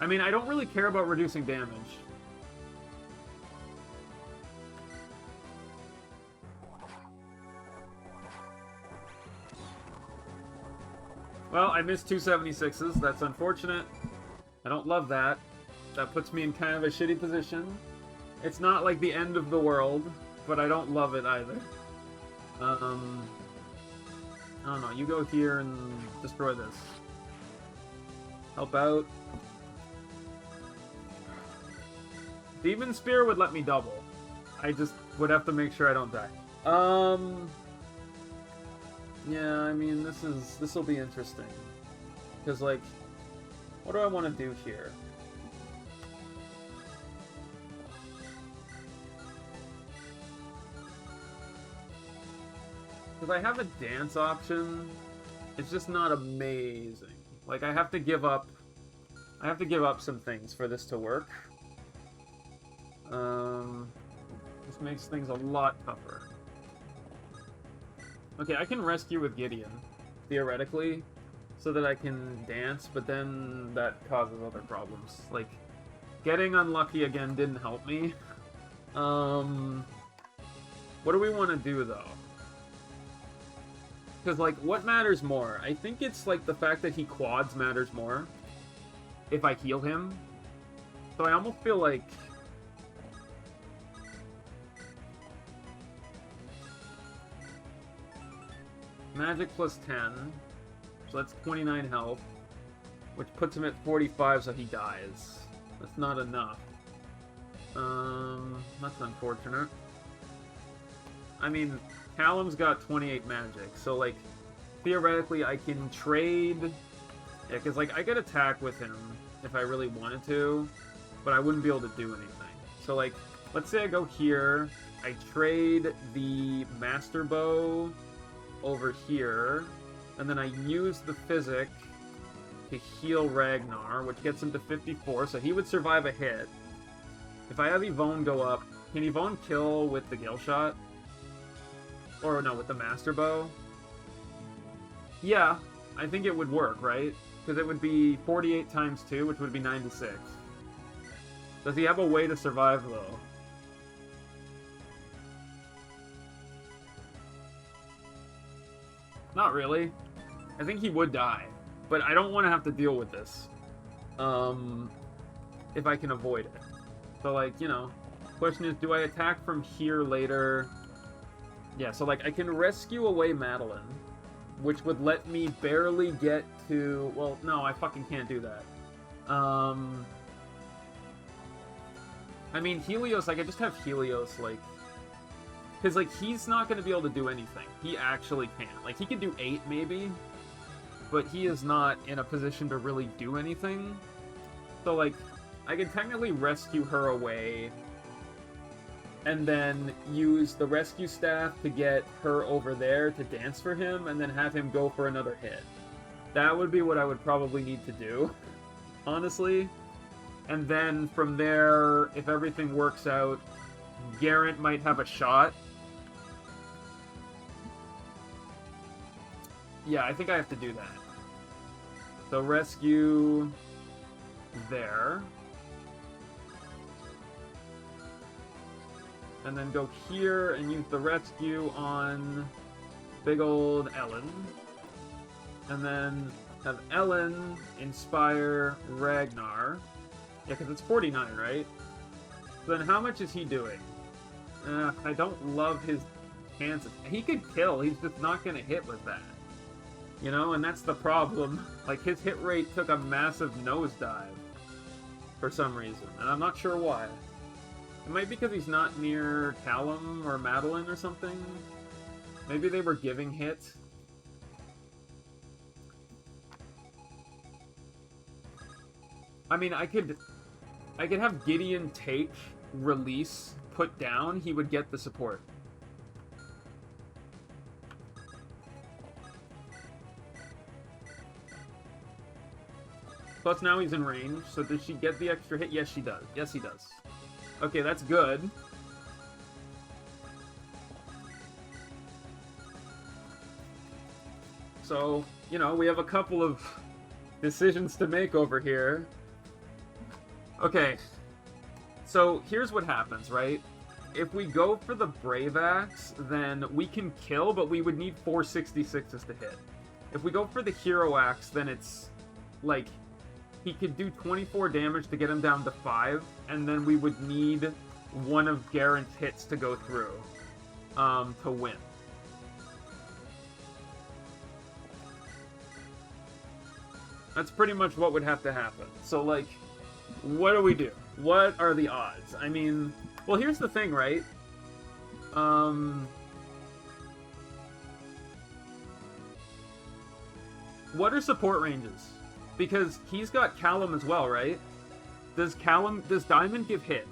I mean, I don't really care about reducing damage. Well, I missed 2 76s. That's unfortunate. I don't love that. That puts me in kind of a shitty position. It's not like the end of the world, but I don't love it either. I don't know, you go here and destroy this. Help out. Demon Spear would let me double. I just would have to make sure I don't die. Yeah, I mean, this'll be interesting. Because, like, what do I want to do here? Because I have a dance option, it's just not amazing. Like, I have to give up some things for this to work. This makes things a lot tougher. Okay, I can rescue with Gideon, theoretically, so that I can dance, but then that causes other problems. Like, getting unlucky again didn't help me. What do we want to do, though? Because, like, what matters more? I think it's, like, the fact that he quads matters more if I heal him. So I almost feel like... Magic plus 10, so that's 29 health, which puts him at 45, so he dies. That's not enough. That's unfortunate. I mean, Callum's got 28 magic, so, like, theoretically I can trade... Yeah, because, like, I could attack with him if I really wanted to, but I wouldn't be able to do anything. So, like, let's say I go here, I trade the Master Bow over here, and then I use the Physic to heal Ragnar, which gets him to 54, so he would survive a hit. If I have Yvonne go up, can Yvonne kill with the Gale Shot? Or no, with the Master Bow? Yeah, I think it would work, right? Because it would be 48 times 2, which would be 96. Does he have a way to survive, though? Not really. I think he would die. But I don't want to have to deal with this. If I can avoid it. So, like, you know, question is, do I attack from here later? Yeah, so, like, I can rescue away Madeline, which would let me barely get to... Well, no, I fucking can't do that. I mean, Helios, I could just have Helios, like... Because, like, he's not going to be able to do anything. He actually can't. Like, he could do 8, maybe, but he is not in a position to really do anything. So, like, I can technically rescue her away, and then use the rescue staff to get her over there to dance for him, and then have him go for another hit. That would be what I would probably need to do, honestly. And then, from there, if everything works out, Garrett might have a shot. Yeah, I think I have to do that. So rescue there. And then go here and use the rescue on big old Ellen. And then have Ellen inspire Ragnar. Yeah, because it's 49, right? So then how much is he doing? I don't love his chances. He could kill, he's just not going to hit with that. You know, and that's the problem. Like, his hit rate took a massive nosedive for some reason, and I'm not sure why. It might be because he's not near Callum or Madeline or something. Maybe they were giving hits. I mean, I could have Gideon take, release, put down, he would get the support. Plus now he's in range, so does she get the extra hit? Yes, she does. Yes, he does. Okay, that's good. So, you know, we have a couple of decisions to make over here. Okay, so here's what happens, right? If we go for the Brave Axe, then we can kill, but we would need 466s to hit. If we go for the Hero Axe, then it's, like, he could do 24 damage to get him down to 5, and then we would need, one of Garen's hits to go through to win. That's pretty much what would have to happen. So, like, what do we do? What are the odds? I mean, well, here's the thing, right? What are support ranges? Because he's got Callum as well, right? Does Diamond give hit?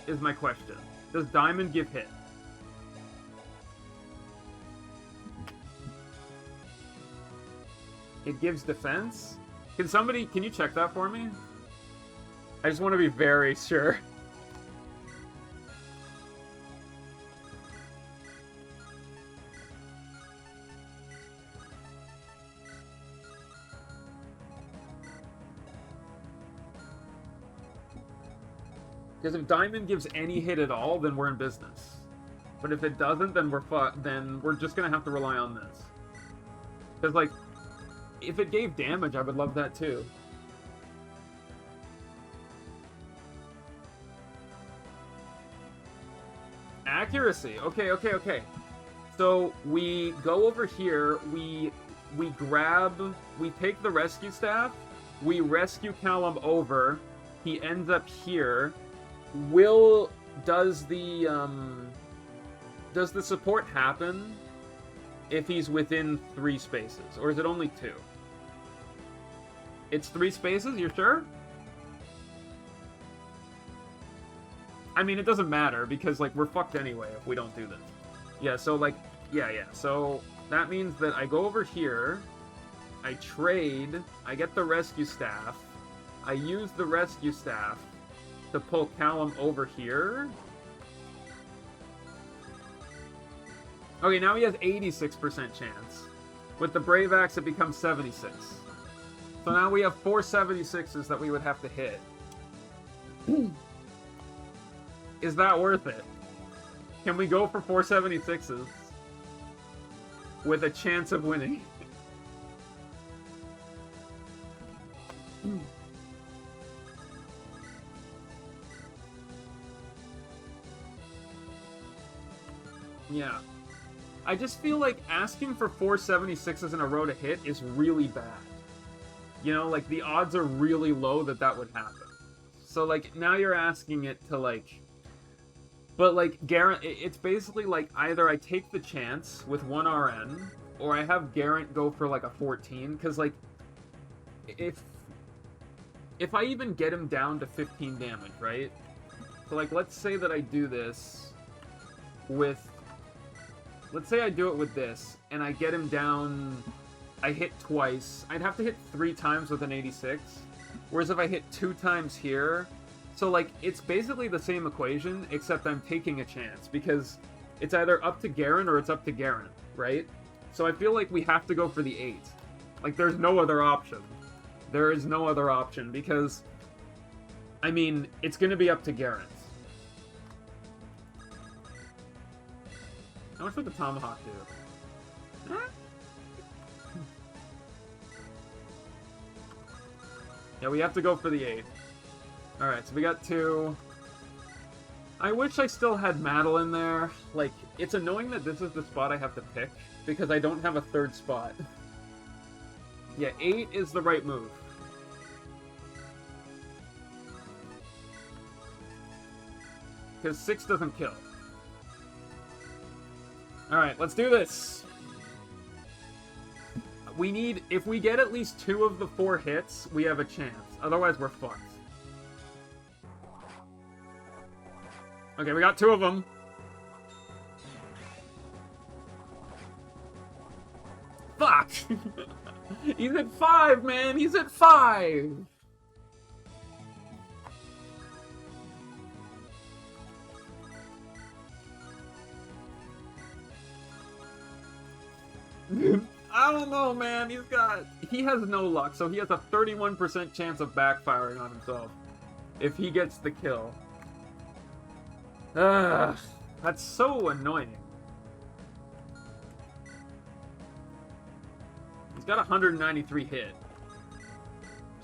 Is my question. Does Diamond give hit? It gives defense? Can you check that for me? I just want to be very sure. Because if Diamond gives any hit at all, then we're in business. But if it doesn't, then we're just gonna have to rely on this. Because, like, if it gave damage, I would love that too. Accuracy. Okay. So we go over here, we take the rescue staff, we rescue Callum over, he ends up here. Does the support happen if he's within 3 spaces? Or is it only 2? It's 3 spaces, you're sure? I mean, it doesn't matter, because, like, we're fucked anyway if we don't do this. Yeah, so, like, yeah. So, that means that I go over here, I trade, I get the rescue staff, I use the rescue staff to pull Callum over here. Okay, now he has 86% chance. With the Brave Axe, it becomes 76. So now we have 4 76s that we would have to hit. Is that worth it? Can we go for 4 76s with a chance of winning? Yeah. I just feel like asking for 4 76s in a row to hit is really bad. You know, like, the odds are really low that would happen. So, like, now you're asking it to, like... But, like, it's basically, like, either I take the chance with 1 RN, or I have Garant go for, like, a 14, because, like, if I even get him down to 15 damage, right? So, like, let's say that I do this with... Let's say I do it with this, and I get him down... I hit twice. I'd have to hit 3 times with an 86. Whereas if I hit 2 times here... So, like, it's basically the same equation, except I'm taking a chance, because it's either up to Garen or it's up to Garen, right? So I feel like we have to go for the 8. Like, there's no other option. There is no other option, because... I mean, it's gonna be up to Garen. How much would the Tomahawk do? Yeah, we have to go for the 8. Alright, so we got 2. I wish I still had Madeline there. Like, it's annoying that this is the spot I have to pick, because I don't have a 3rd spot. Yeah, 8 is the right move. Because 6 doesn't kill. Alright, let's do this! We need... If we get at least 2 of the 4 hits, we have a chance. Otherwise, we're fucked. Okay, we got 2 of them. Fuck! He's at 5, man! He's at 5! I don't know, man. He has no luck, so he has a 31% chance of backfiring on himself if he gets the kill. Ugh, that's so annoying. He's got a 193 hit.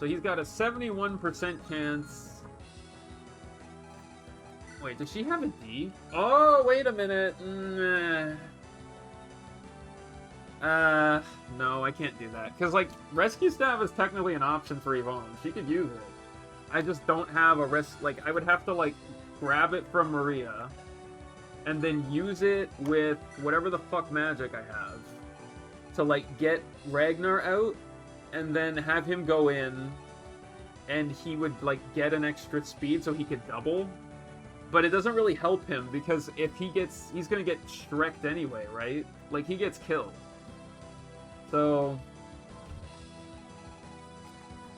So he's got a 71% chance Wait, does she have a D? Oh, wait a minute. No, I can't do that. Because, like, Rescue Staff is technically an option for Yvonne. She could use it. I just don't have a like, I would have to, like, grab it from Maria, and then use it with whatever the fuck magic I have to, like, get Ragnar out, and then have him go in, and he would, like, get an extra speed so he could double. But it doesn't really help him, because if he gets... he's gonna get Shrek'd anyway, right? Like, he gets killed. So...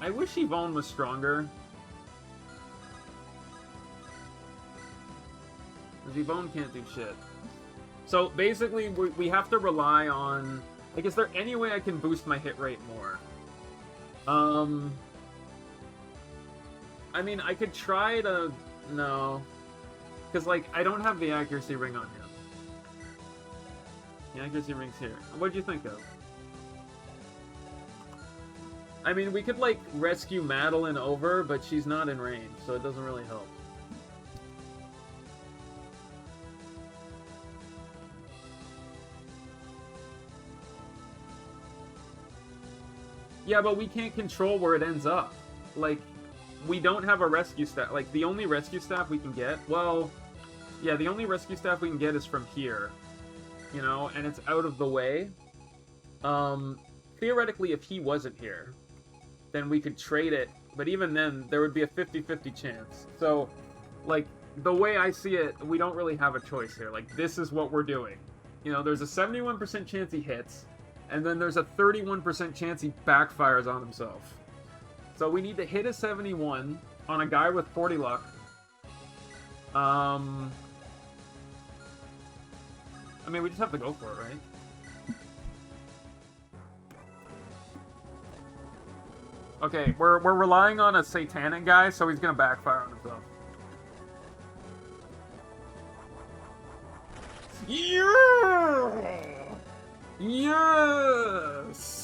I wish Yvonne was stronger. Because Yvonne can't do shit. So, basically, we have to rely on... like, is there any way I can boost my hit rate more? I mean, I could try to... no... because, like, I don't have the accuracy ring on him. The accuracy ring's here. What'd you think of? I mean, we could, like, rescue Madeline over, but she's not in range, so it doesn't really help. Yeah, but we can't control where it ends up. Like, we don't have a rescue staff. Like, the only rescue staff we can get... well... yeah, the only rescue staff we can get is from here. You know, and it's out of the way. Theoretically, if he wasn't here, then we could trade it. But even then, there would be a 50-50 chance. So, like, the way I see it, we don't really have a choice here. Like, this is what we're doing. You know, there's a 71% chance he hits, and then there's a 31% chance he backfires on himself. So we need to hit a 71 on a guy with 40 luck. I mean, we just have to go for it, right? Okay, we're relying on a satanic guy, so he's gonna backfire on himself. Yeah! Yes!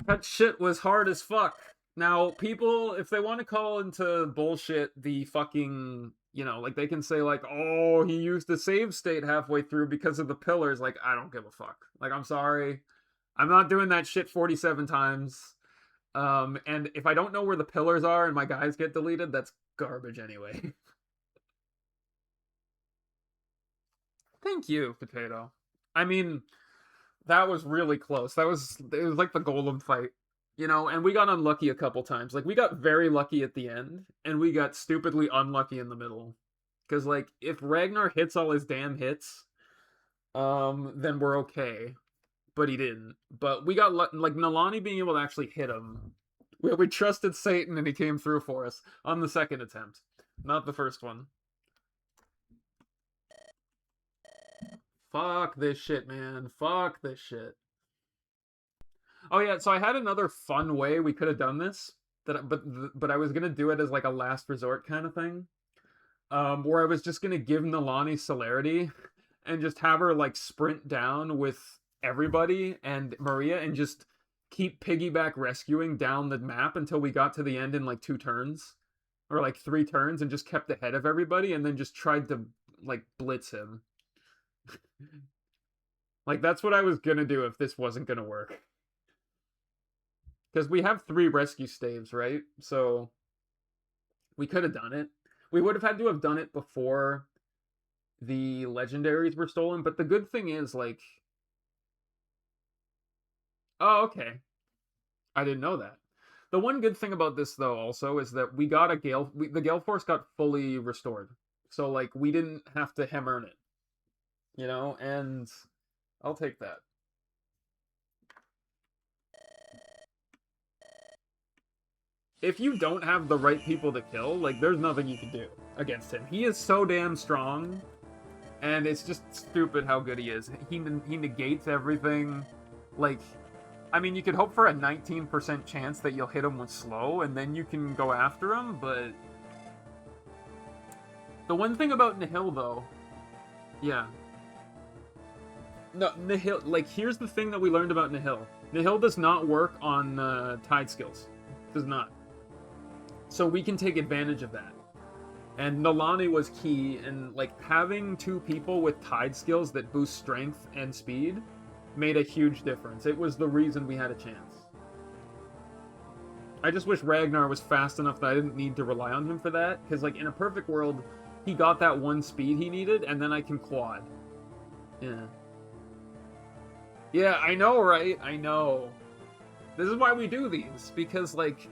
That shit was hard as fuck. Now, people, if they want to call into bullshit the fucking, you know, like, they can say, like, oh, he used the save state halfway through because of the pillars. Like, I don't give a fuck. Like, I'm sorry. I'm not doing that shit 47 times. And if I don't know where the pillars are and my guys get deleted, that's garbage anyway. Thank you, Potato. I mean... that was really close. It was like the golem fight, you know, and we got unlucky a couple times. Like, we got very lucky at the end, and we got stupidly unlucky in the middle. Because, like, if Ragnar hits all his damn hits, then we're okay. But he didn't. But we got, like, Nalani being able to actually hit him. We trusted Satan, and he came through for us on the second attempt. Not the first one. Fuck this shit, man. Fuck this shit. Oh yeah, so I had another fun way we could have done this, but I was gonna do it as like a last resort kind of thing, where I was just gonna give Nalani celerity, and just have her like sprint down with everybody and Maria, and just keep piggyback rescuing down the map until we got to the end in like 2 turns, or like 3 turns, and just kept ahead of everybody, and then just tried to like blitz him. Like, that's what I was gonna do if this wasn't gonna work. Because we have 3 rescue staves, right? So, we could have done it. We would have had to have done it before the legendaries were stolen, but the good thing is, like... oh, okay. I didn't know that. The one good thing about this, though, also, is that we got a Gale... the Gale Force got fully restored. So, like, we didn't have to hem earn it. You know, and I'll take that. If you don't have the right people to kill, like, there's nothing you can do against him. He is so damn strong, And it's just stupid how good he is. He negates everything. Like, I mean, you could hope for a 19% chance that you'll hit him with slow, and then you can go after him, but... The one thing about Nihil, though... Yeah. No, Nihil... Like, here's the thing that we learned about Nihil. Nihil does not work on Tide skills. Does not. So we can take advantage of that. And Nalani was key, and, like, having two people with Tide skills that boost strength and speed made a huge difference. It was the reason we had a chance. I just wish Ragnar was fast enough that I didn't need to rely on him for that, because, like, in a perfect world, he got that one speed he needed, and then I can quad. Yeah. Yeah, I know, right? I know. This is why we do these, because, like,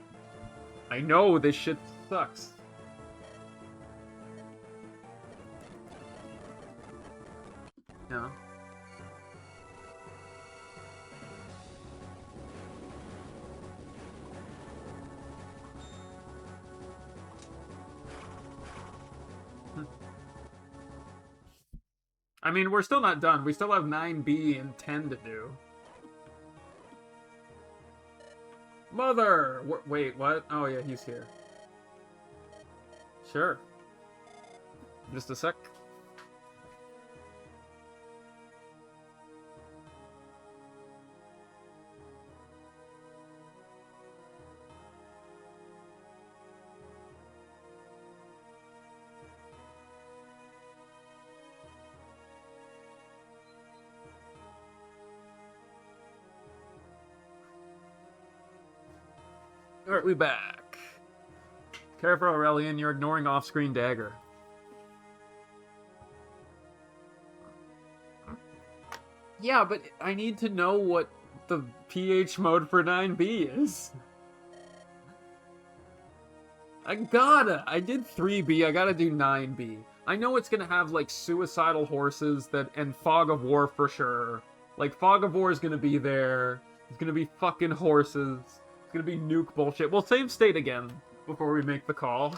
I know this shit sucks. Yeah. I mean, we're still not done. We still have 9B and 10 to do. Mother! Wait, what? Oh, yeah, he's here. Sure. Just a sec. Alright, we back. Careful, Aurelian, you're ignoring off-screen dagger. Yeah, but I need to know what the PH mode for 9B is. I did 3B, I gotta do 9B. I know it's gonna have, like, suicidal horses and Fog of War for sure. Like, Fog of War is gonna be there. It's gonna be fucking horses. It's gonna be nuke bullshit. We'll save state again before we make the call.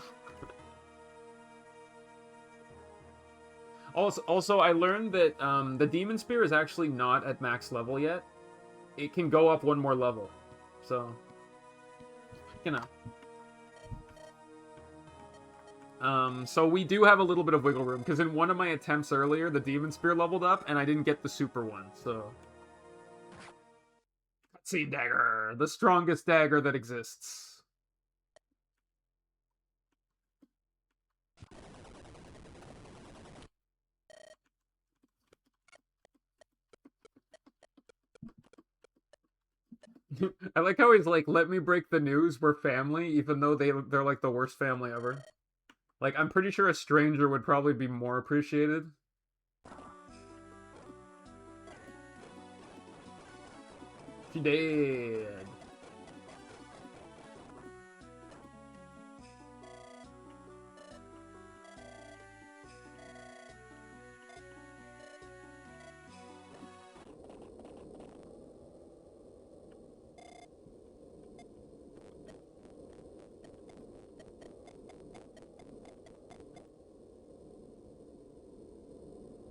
Also, I learned that the Demon Spear is actually not at max level yet. It can go up one more level. So, you know. So we do have a little bit of wiggle room, because in one of my attempts earlier, the Demon Spear leveled up, and I didn't get the super one, so... Cutscene dagger! The strongest dagger that exists. I like how he's like, let me break the news, we're family, even though they're like the worst family ever. Like, I'm pretty sure a stranger would probably be more appreciated. She did.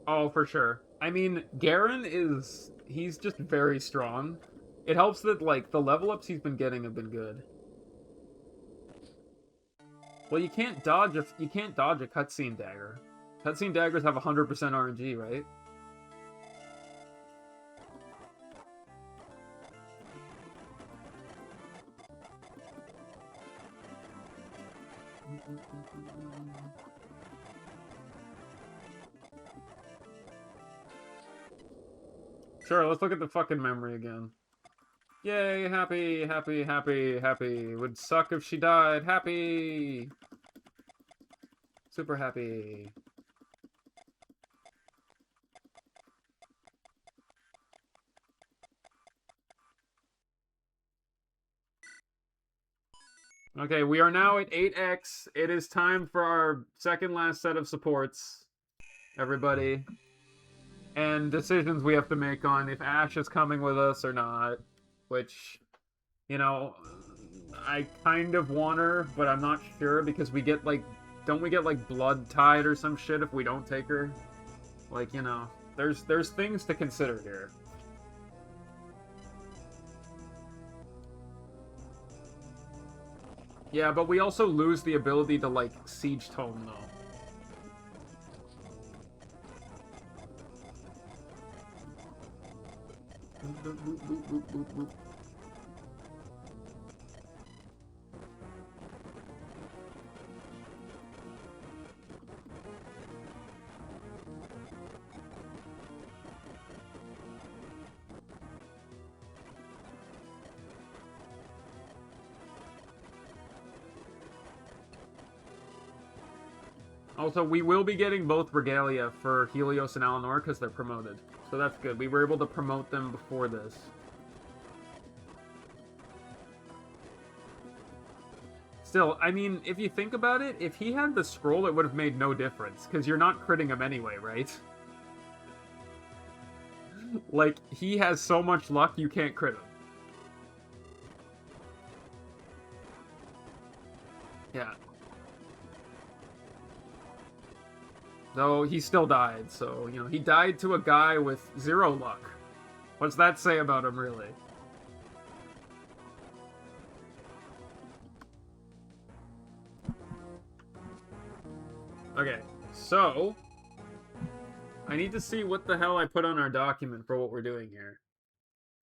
Oh, for sure. I mean, Garen he's just very strong. It helps that, like, the level ups he's been getting have been good. Well, you can't dodge a cutscene dagger. Cutscene daggers have 100% RNG, right? Sure, let's look at the fucking memory again. Yay, happy, happy, happy, happy. Would suck if she died. Happy! Super happy. Okay, we are now at 8x. It is time for our second last set of supports. Everybody. And decisions we have to make on if Ash is coming with us or not. Which, you know, I kind of want her, but I'm not sure because we get, like, don't we get, like, blood tied or some shit if we don't take her? Like, you know, there's things to consider here. Yeah, but we also lose the ability to, like, Siege Tome, though. Boop, boop, boop, boop, boop, boop. Also, we will be getting both Regalia for Helios and Alinor because they're promoted. So that's good. We were able to promote them before this. Still, I mean, if you think about it, if he had the scroll, it would have made no difference. Because you're not critting him anyway, right? Like, he has so much luck, you can't crit him. Yeah. Though he still died, so, you know, he died to a guy with 0 luck. What's that say about him, really? Okay, so... I need to see what the hell I put on our document for what we're doing here.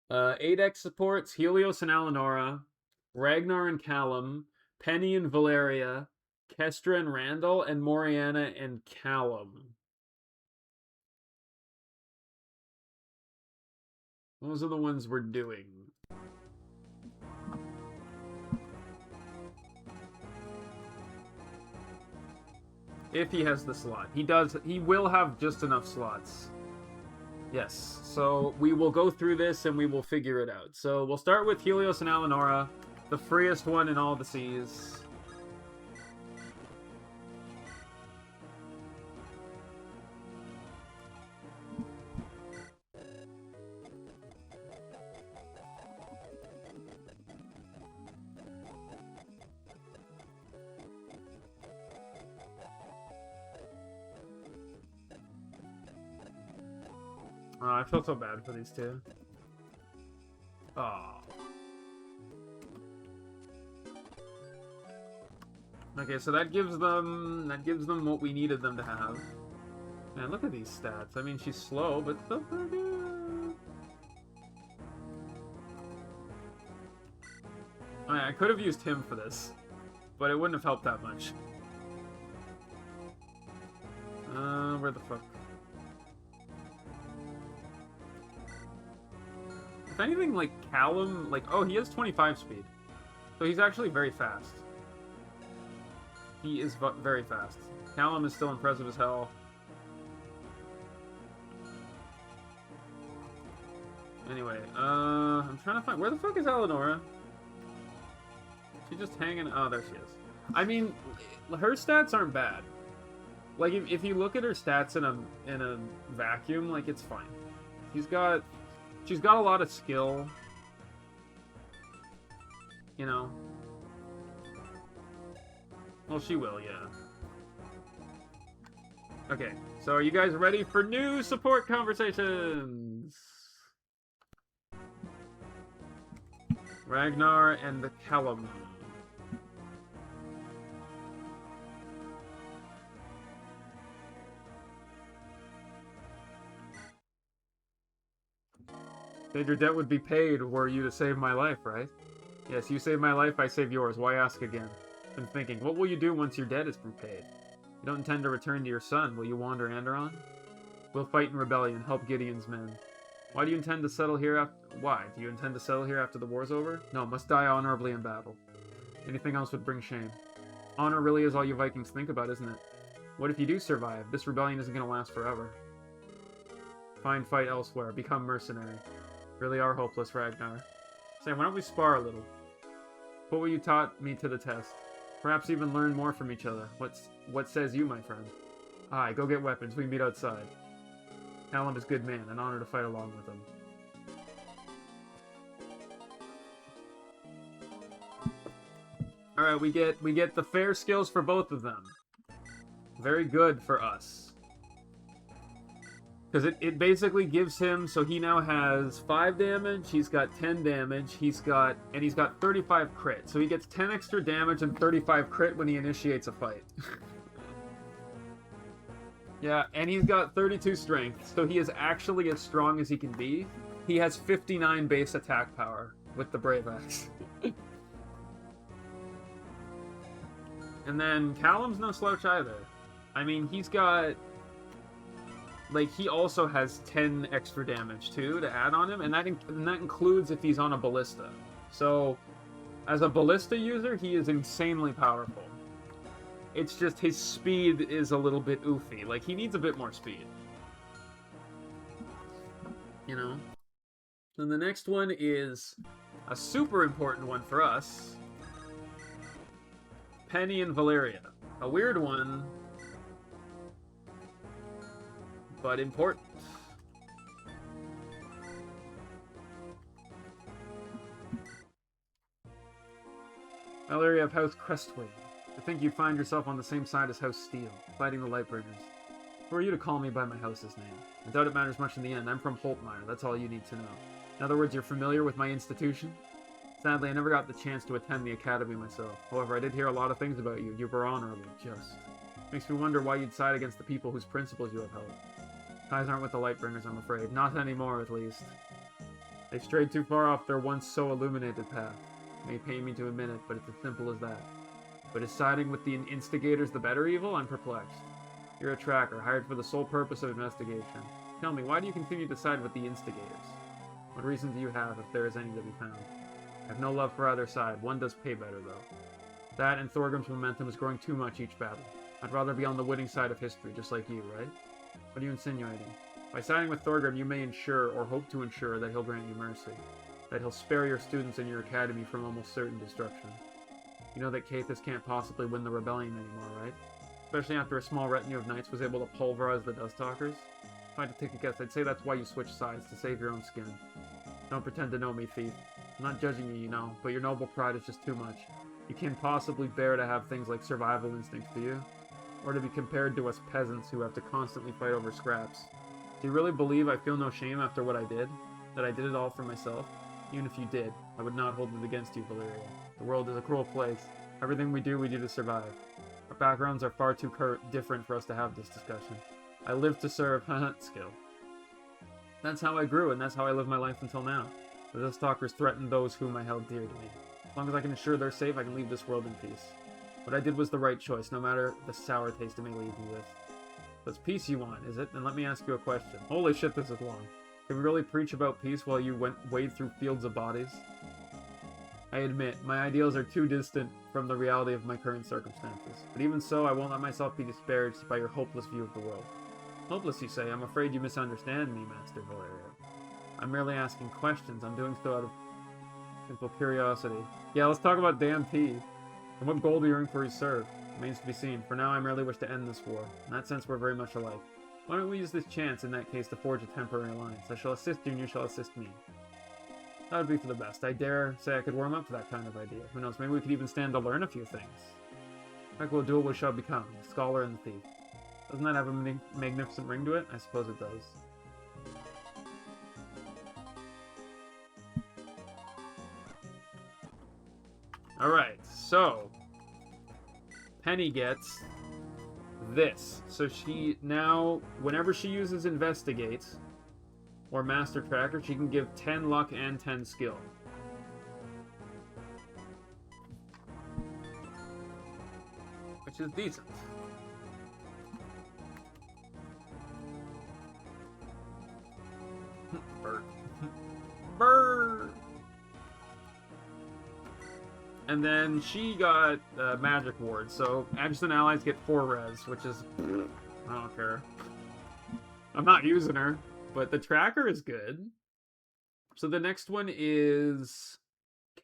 8X supports Helios and Alinora, Ragnar and Callum, Penny and Valeria, Kestra and Randall, and Moriana and Callum. Those are the ones we're doing. If he has the slot. He will have just enough slots. Yes, so we will go through this and we will figure it out. So we'll start with Helios and Alinora, the freest one in all the seas. Oh, I feel so bad for these two. Oh. Okay, so that gives them what we needed them to have. Man, look at these stats. I mean, she's slow, but still pretty good. I could have used him for this, but it wouldn't have helped that much. Where the fuck? If anything, like, Callum, like, oh, he has 25 speed. So he's actually very fast. He is very fast. Callum is still impressive as hell. Anyway, I'm trying to find... Where the fuck is Alinora? She's just hanging... Oh, there she is. I mean, her stats aren't bad. Like, if you look at her stats in a vacuum, like, it's fine. She's got a lot of skill. You know. Well, she will, yeah. Okay, so are you guys ready for new support conversations? Ragnar and the Callum. Said your debt would be paid were you to save my life, right? Yes, you save my life, I save yours. Why ask again? Been thinking, what will you do once your debt is repaid? You don't intend to return to your son. Will you wander Anderon? We'll fight in rebellion, help Gideon's men. Why do you intend to settle here after... Why? Do you intend to settle here after the war's over? No, must die honorably in battle. Anything else would bring shame. Honor really is all you Vikings think about, isn't it? What if you do survive? This rebellion isn't going to last forever. Find fight elsewhere. Become mercenary. Really are hopeless, Ragnar. Say, why don't we spar a little? What will you taught me to the test? Perhaps even learn more from each other. What says you, my friend? Aye, go get weapons. We meet outside. Callum is good man. An honor to fight along with him. Alright, we get the fair skills for both of them. Very good for us. Because it basically gives him, so he now has 5 damage, he's got 10 damage, he's got 35 crit. So he gets 10 extra damage and 35 crit when he initiates a fight. Yeah, and he's got 32 strength, so he is actually as strong as he can be. He has 59 base attack power with the Brave Axe. And then Callum's no slouch either. I mean, he's got... Like, he also has 10 extra damage, too, to add on him, and that includes if he's on a Ballista. So, as a Ballista user, he is insanely powerful. It's just his speed is a little bit oofy. Like, he needs a bit more speed. You know? And the next one is a super important one for us. Penny and Valeria. A weird one, but important. Valeria of House Crestway. I think you find yourself on the same side as House Steel, fighting the Lightbringers. Who are you to call me by my house's name? I doubt it matters much in the end. I'm from Holtmeyer, that's all you need to know. In other words, you're familiar with my institution? Sadly, I never got the chance to attend the academy myself. However, I did hear a lot of things about you. You were honorable, just. Makes me wonder why you'd side against the people whose principles you have held. Ties aren't with the Lightbringers, I'm afraid. Not anymore, at least. They've strayed too far off their once so illuminated path. It may pain me to admit it, but it's as simple as that. But is siding with the instigators the better evil? I'm perplexed. You're a tracker, hired for the sole purpose of investigation. Tell me, why do you continue to side with the instigators? What reason do you have, if there is any to be found? I have no love for either side. One does pay better, though. That and Thorgrim's momentum is growing too much each battle. I'd rather be on the winning side of history, just like you, right? What are you insinuating? By siding with Thorgrim, you may ensure, or hope to ensure, that he'll grant you mercy. That he'll spare your students in your academy from almost certain destruction. You know that Caithus can't possibly win the rebellion anymore, right? Especially after a small retinue of knights was able to pulverize the Dusttalkers? If I had to take a guess, I'd say that's why you switched sides, to save your own skin. Don't pretend to know me, thief. I'm not judging you, you know, but your noble pride is just too much. You can't possibly bear to have things like survival instincts, do you? Or to be compared to us peasants who have to constantly fight over scraps. Do you really believe I feel no shame after what I did? That I did it all for myself? Even if you did, I would not hold it against you, Valeria. The world is a cruel place. Everything we do to survive. Our backgrounds are far too different for us to have this discussion. I live to serve, skill. That's how I grew, and that's how I live my life until now. The Dusttalkers threaten those whom I held dear to me. As long as I can ensure they're safe, I can leave this world in peace. What I did was the right choice, no matter the sour taste it may leave me with. So it's peace you want, is it? Then let me ask you a question. Holy shit, this is long. Can we really preach about peace while you wade through fields of bodies? I admit, my ideals are too distant from the reality of my current circumstances. But even so, I won't let myself be disparaged by your hopeless view of the world. Hopeless, you say? I'm afraid you misunderstand me, Master Valeria. I'm merely asking questions. I'm doing so out of simple curiosity. Yeah, let's talk about damn tea. And what goal do you earn for his serve? Remains to be seen. For now, I merely wish to end this war. In that sense, we're very much alike. Why don't we use this chance, in that case, to forge a temporary alliance? I shall assist you, and you shall assist me. That would be for the best. I dare say I could warm up to that kind of idea. Who knows, maybe we could even stand to learn a few things. In fact, we'll do what we shall become, the scholar and the thief. Doesn't that have a magnificent ring to it? I suppose it does. Alright, so Penny gets this. So she now, whenever she uses Investigate or Master Tracker, she can give 10 luck and 10 skill. Which is decent. Bird. Bird! And then she got Magic Ward, so adjacent allies get 4 res, which is... I don't care. I'm not using her, but the tracker is good. So the next one is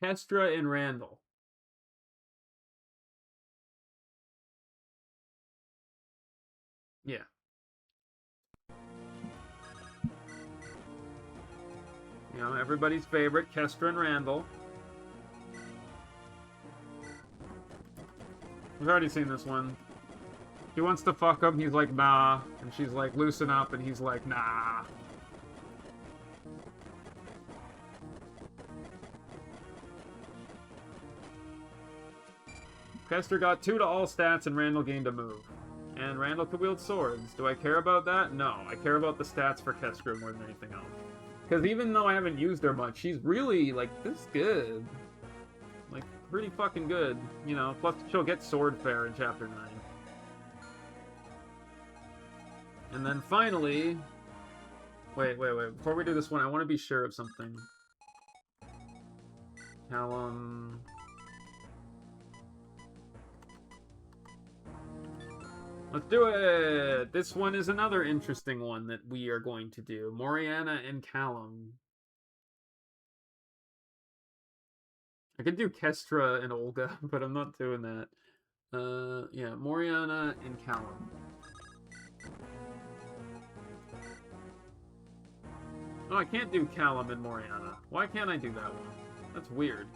Kestra and Randall. Yeah. You know, everybody's favorite, Kestra and Randall. We've already seen this one. She wants to fuck him, he's like, nah. And she's like, loosen up, and he's like, nah. Kester got 2 to all stats, and Randall gained a move. And Randall could wield swords. Do I care about that? No. I care about the stats for Kester more than anything else. Because even though I haven't used her much, she's really, like, this good. Like, pretty fucking good. You know, plus she'll get Swordfare in Chapter 9. And then finally... Wait. Before we do this one, I want to be sure of something. Callum... Let's do it! This one is another interesting one that we are going to do. Moriana and Callum. I could do Kestra and Olga, but I'm not doing that. Yeah, Moriana and Callum. Oh, I can't do Callum and Moriana. Why can't I do that one? That's weird.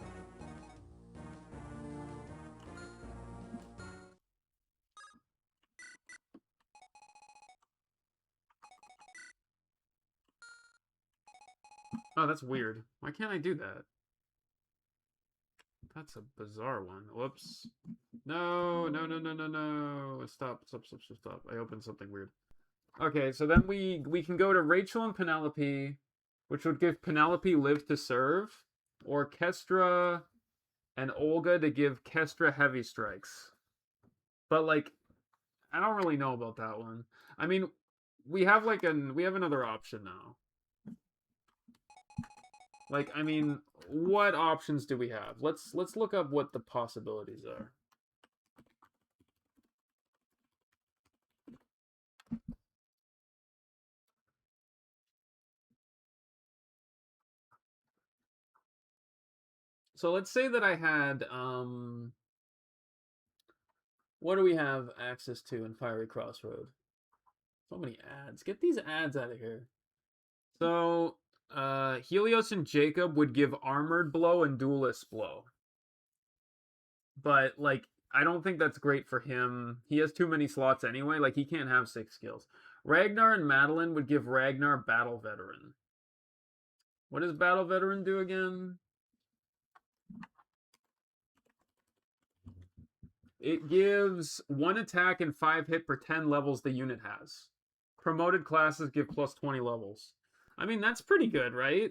Oh, that's weird. Why can't I do that? That's a bizarre one. Whoops. No. Stop. I opened something weird. Okay, so then we can go to Rachel and Penelope, which would give Penelope Live to Serve, or Kestra and Olga to give Kestra Heavy Strikes. But, like, I don't really know about that one. I mean, we have another option now. Like, I mean, what options do we have? Let's look up what the possibilities are. So let's say that I had what do we have access to in Fiery Crossroad? So many ads. Get these ads out of here. So Helios and Jacob would give Armored Blow and Duelist Blow. But, like, I don't think that's great for him. He has too many slots anyway. Like, he can't have 6 skills. Ragnar and Madeline would give Ragnar Battle Veteran. What does Battle Veteran do again? It gives 1 attack and 5 hit per 10 levels the unit has. Promoted classes give plus 20 levels. I mean, that's pretty good, right?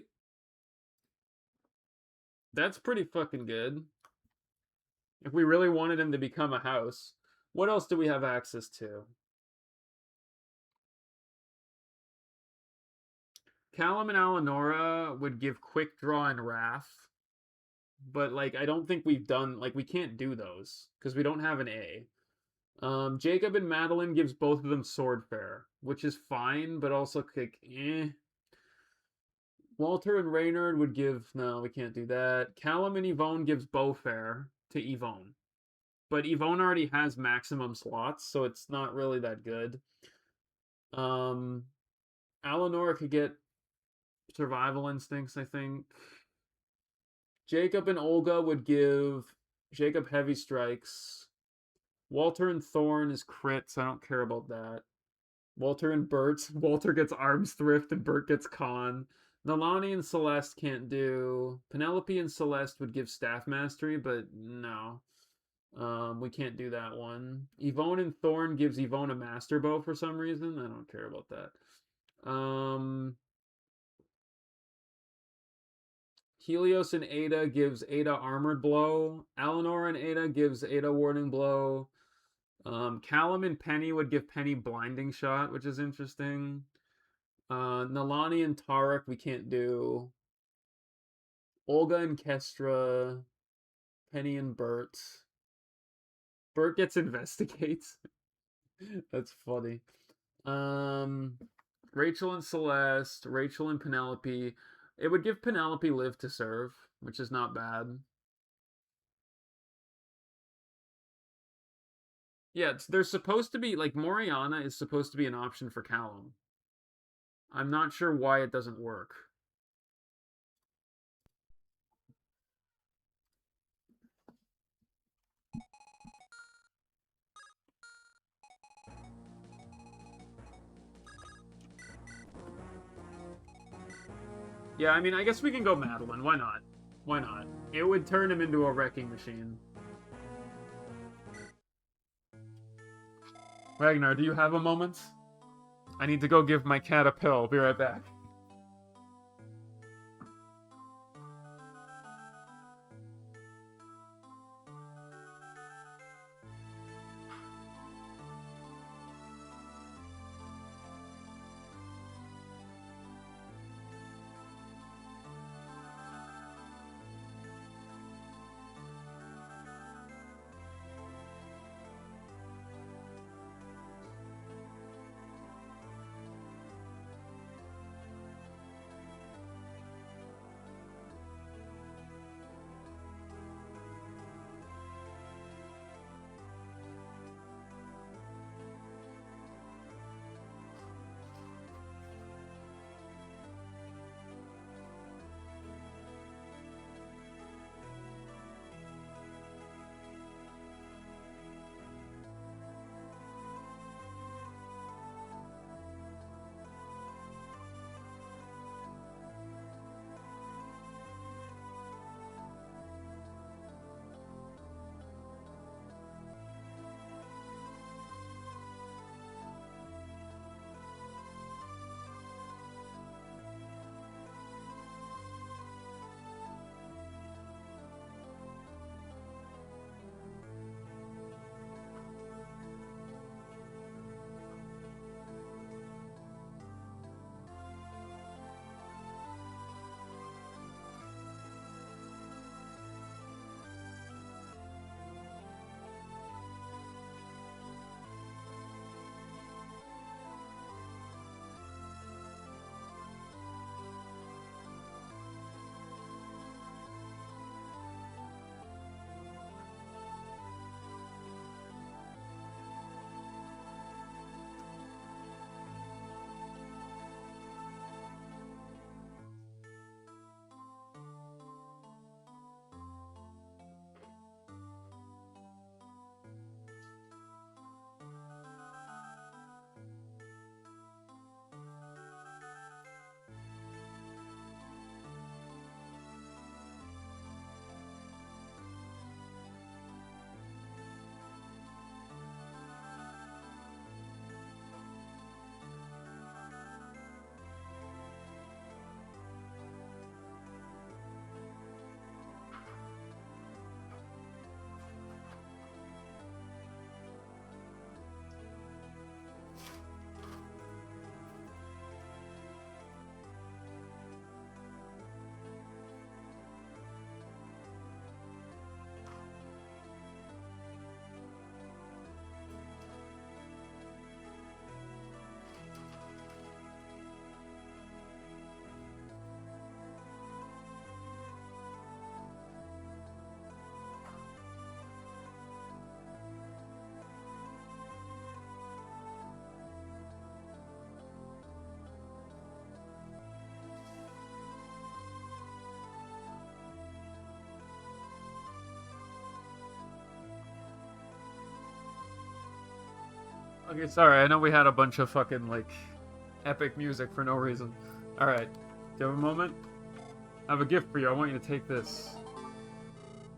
That's pretty fucking good. If we really wanted him to become a house. What else do we have access to? Callum and Alanora would give Quick Draw and Wrath. But, like, I don't think we've done... Like, we can't do those. Because we don't have an A. Jacob and Madeline gives both of them Swordfare. Which is fine, but also, like, eh. Walter and Reynard would give... No, we can't do that. Callum and Yvonne gives Bowfare to Yvonne. But Yvonne already has maximum slots, so it's not really that good. Alanora could get Survival Instincts, I think. Jacob and Olga would give Jacob Heavy Strikes. Walter and Thorn is crits. I don't care about that. Walter and Bert. Walter gets Arms Thrift and Bert gets Con. Nalani and Celeste can't do. Penelope and Celeste would give Staff Mastery, but no. We can't do that one. Yvonne and Thorn gives Yvonne a Master Bow for some reason. I don't care about that. Helios and Ada gives Ada Armored Blow. Alanor and Ada gives Ada Warning Blow. Callum and Penny would give Penny Blinding Shot, which is interesting. Nalani and Tarek we can't do. Olga and Kestra. Penny and Bert. Bert gets Investigates. That's funny. Rachel and Celeste. Rachel and Penelope. It would give Penelope Live to Serve, which is not bad. Yeah, there's supposed to be, like, Moriana is supposed to be an option for Callum. I'm not sure why it doesn't work. Yeah, I mean, I guess we can go Madeline. Why not? Why not? It would turn him into a wrecking machine. Ragnar, do you have a moment? I need to go give my cat a pill. Be right back. Okay, sorry. I know we had a bunch of fucking, like, epic music for no reason. Alright. Do you have a moment? I have a gift for you. I want you to take this.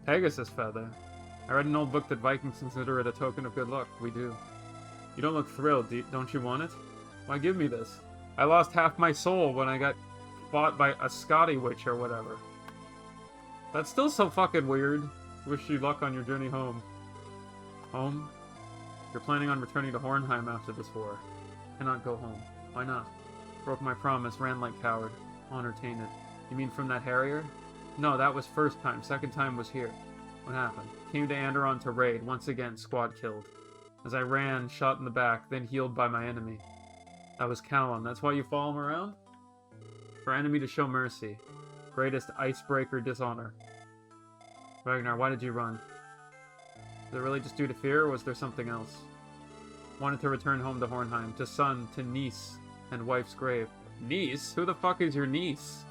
Pegasus feather. I read an old book that Vikings consider it a token of good luck. We do. You don't look thrilled. Don't you want it? Why give me this? I lost half my soul when I got fought by a Scotty witch or whatever. That's still so fucking weird. Wish you luck on your journey home. Home? You're planning on returning to Hornheim after this war. Cannot go home. Why not? Broke my promise, ran like coward. Honor tainted. You mean from that Harrier? No, that was first time. Second time was here. What happened? Came to Anderon to raid. Once again, squad killed. As I ran, shot in the back, then healed by my enemy. That was Callum. That's why you follow him around? For enemy to show mercy. Greatest icebreaker dishonor. Ragnar, why did you run? Was it really just due to fear, or was there something else? Wanted to return home to Hornheim, to son, to niece, and wife's grave. Niece? Who the fuck is your niece?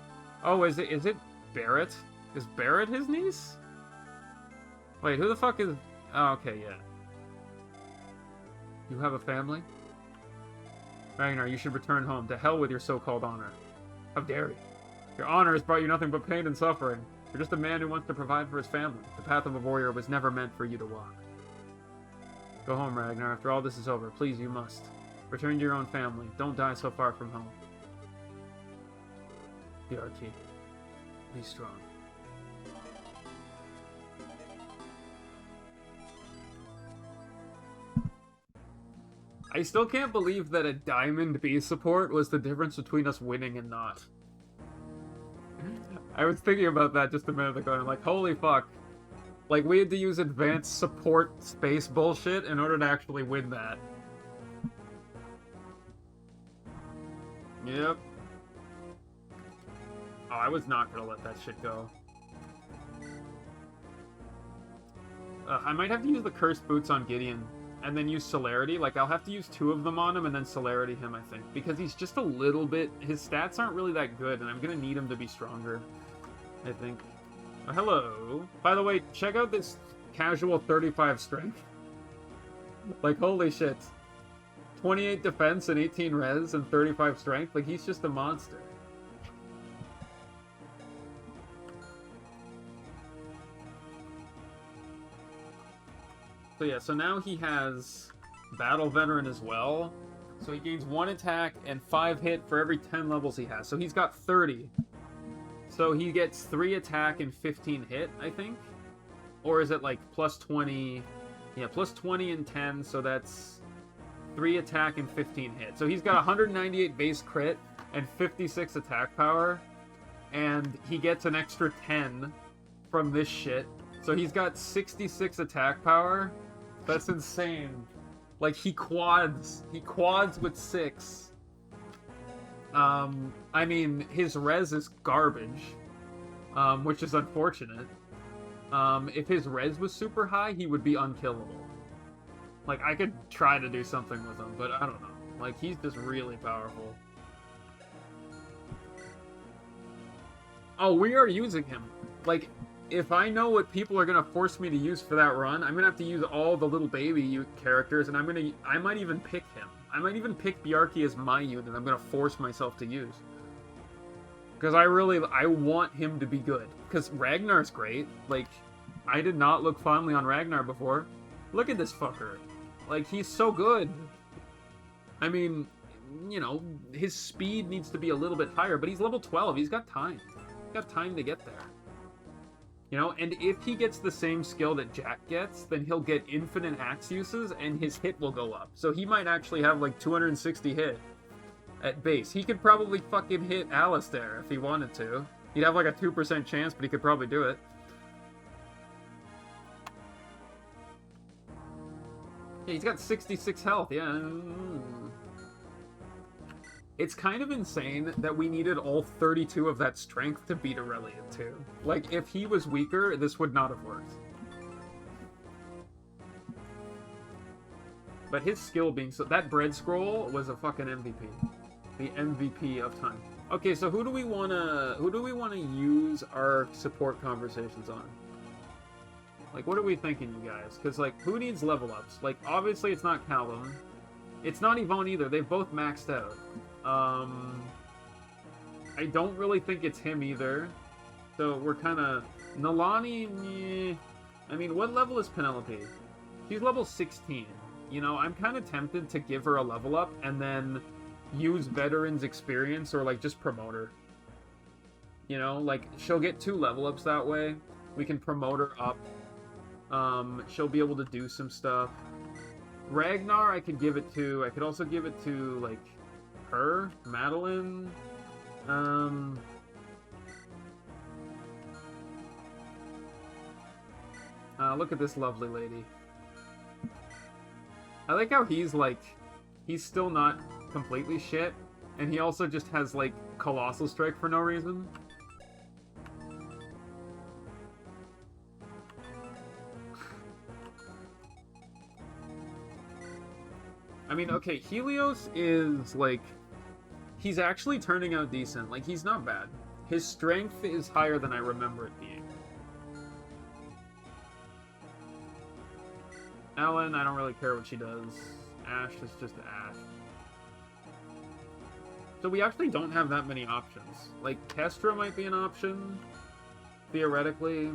Oh, is it Barrett? Is Barrett his niece? Wait, who the fuck is... Oh, okay, yeah. You have a family? Ragnar, you should return home. To hell with your so-called honor. How dare you? Your honor has brought you nothing but pain and suffering. You're just a man who wants to provide for his family. The path of a warrior was never meant for you to walk. Go home, Ragnar. After all this is over, please, you must. Return to your own family. Don't die so far from home. Bjarki, be strong. I still can't believe that a Diamond B support was the difference between us winning and not. I was thinking about that just a minute ago, and I'm like, holy fuck. Like, we had to use advanced support space bullshit in order to actually win that. Yep. Oh, I was not gonna let that shit go. I might have to use the Cursed Boots on Gideon, and then use Celerity. Like, I'll have to use 2 of them on him, and then Celerity him, I think. Because he's just a little bit... His stats aren't really that good, and I'm gonna need him to be stronger, I think. Oh, hello. By the way, check out this casual 35 strength. Like, holy shit. 28 defense and 18 res and 35 strength. Like, he's just a monster. So yeah, so now he has Battle Veteran as well. So he gains 1 attack and 5 hit for every 10 levels he has. So he's got 30. So he gets 3 attack and 15 hit, I think? Or is it like plus 20? Yeah, plus 20 and 10, so that's 3 attack and 15 hit. So he's got 198 base crit and 56 attack power. And he gets an extra 10 from this shit. So he's got 66 attack power. That's insane. Like, he quads. He quads with 6. I mean, his res is garbage. Which is unfortunate. If his res was super high, he would be unkillable. Like, I could try to do something with him, but I don't know. Like, he's just really powerful. Oh, we are using him. Like, if I know what people are gonna force me to use for that run, I'm gonna have to use all the little baby characters, and I might even pick him. I might even pick Bjarki as my unit. I'm gonna force myself to use. Because I want him to be good. Because Ragnar's great. Like, I did not look fondly on Ragnar before. Look at this fucker. Like, he's so good. I mean, you know, his speed needs to be a little bit higher, but he's level 12. He's got time. He's got time to get there. You know, and if he gets the same skill that Jack gets, then he'll get infinite axe uses, and his hit will go up. So he might actually have, like, 260 hit at base. He could probably fucking hit Alistair if he wanted to. He'd have, like, a 2% chance, but he could probably do it. Yeah, he's got 66 health, yeah. It's kind of insane that we needed all 32 of that strength to beat Aurelian, too. Like, if he was weaker, this would not have worked. But his skill being so... That bread scroll was a fucking MVP. The MVP of time. Okay, so who do we wanna use our support conversations on? Like, what are we thinking, you guys? Because, like, who needs level ups? Like, obviously it's not Callum. It's not Yvonne either. They've both maxed out. I don't really think it's him either. So we're kind of... Nalani, I mean, what level is Penelope? She's level 16. You know, I'm kind of tempted to give her a level up and then use Veteran's experience or, like, just promote her. You know, like, she'll get 2 level ups that way. We can promote her up. She'll be able to do some stuff. Ragnar, I could give it to... I could also give it to, like... her, Madeline, look at this lovely lady. I like how he's like, he's still not completely shit, and he also just has like Colossal Strike for no reason. I mean, okay, Helios is like... He's actually turning out decent. Like, he's not bad. His strength is higher than I remember it being. Ellen, I don't really care what she does. Ash is just Ash. So we actually don't have that many options. Like, Kestra might be an option, theoretically.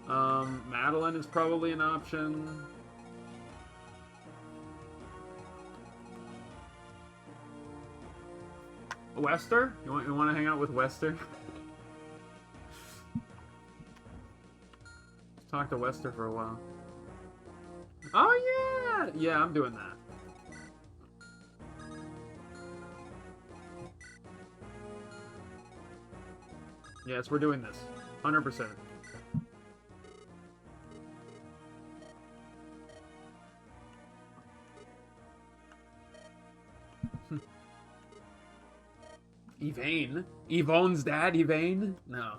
Madeline is probably an option. Wester? You want to hang out with Wester? Let's talk to Wester for a while. Oh yeah! Yeah, I'm doing that. Yes, we're doing this. 100%. Evane? Yvonne's dad, Evane? No.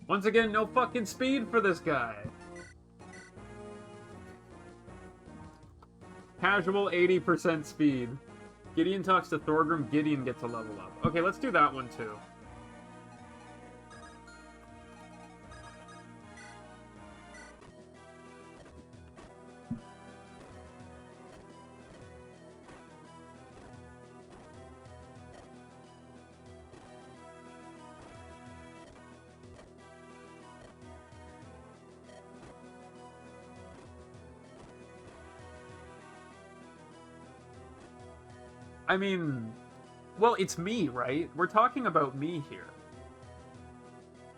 Once again, no fucking speed for this guy. Casual 80% speed. Gideon talks to Thorgrim, Gideon gets a level up. Okay, let's do that one too. I mean, well, it's me, right? We're talking about me here.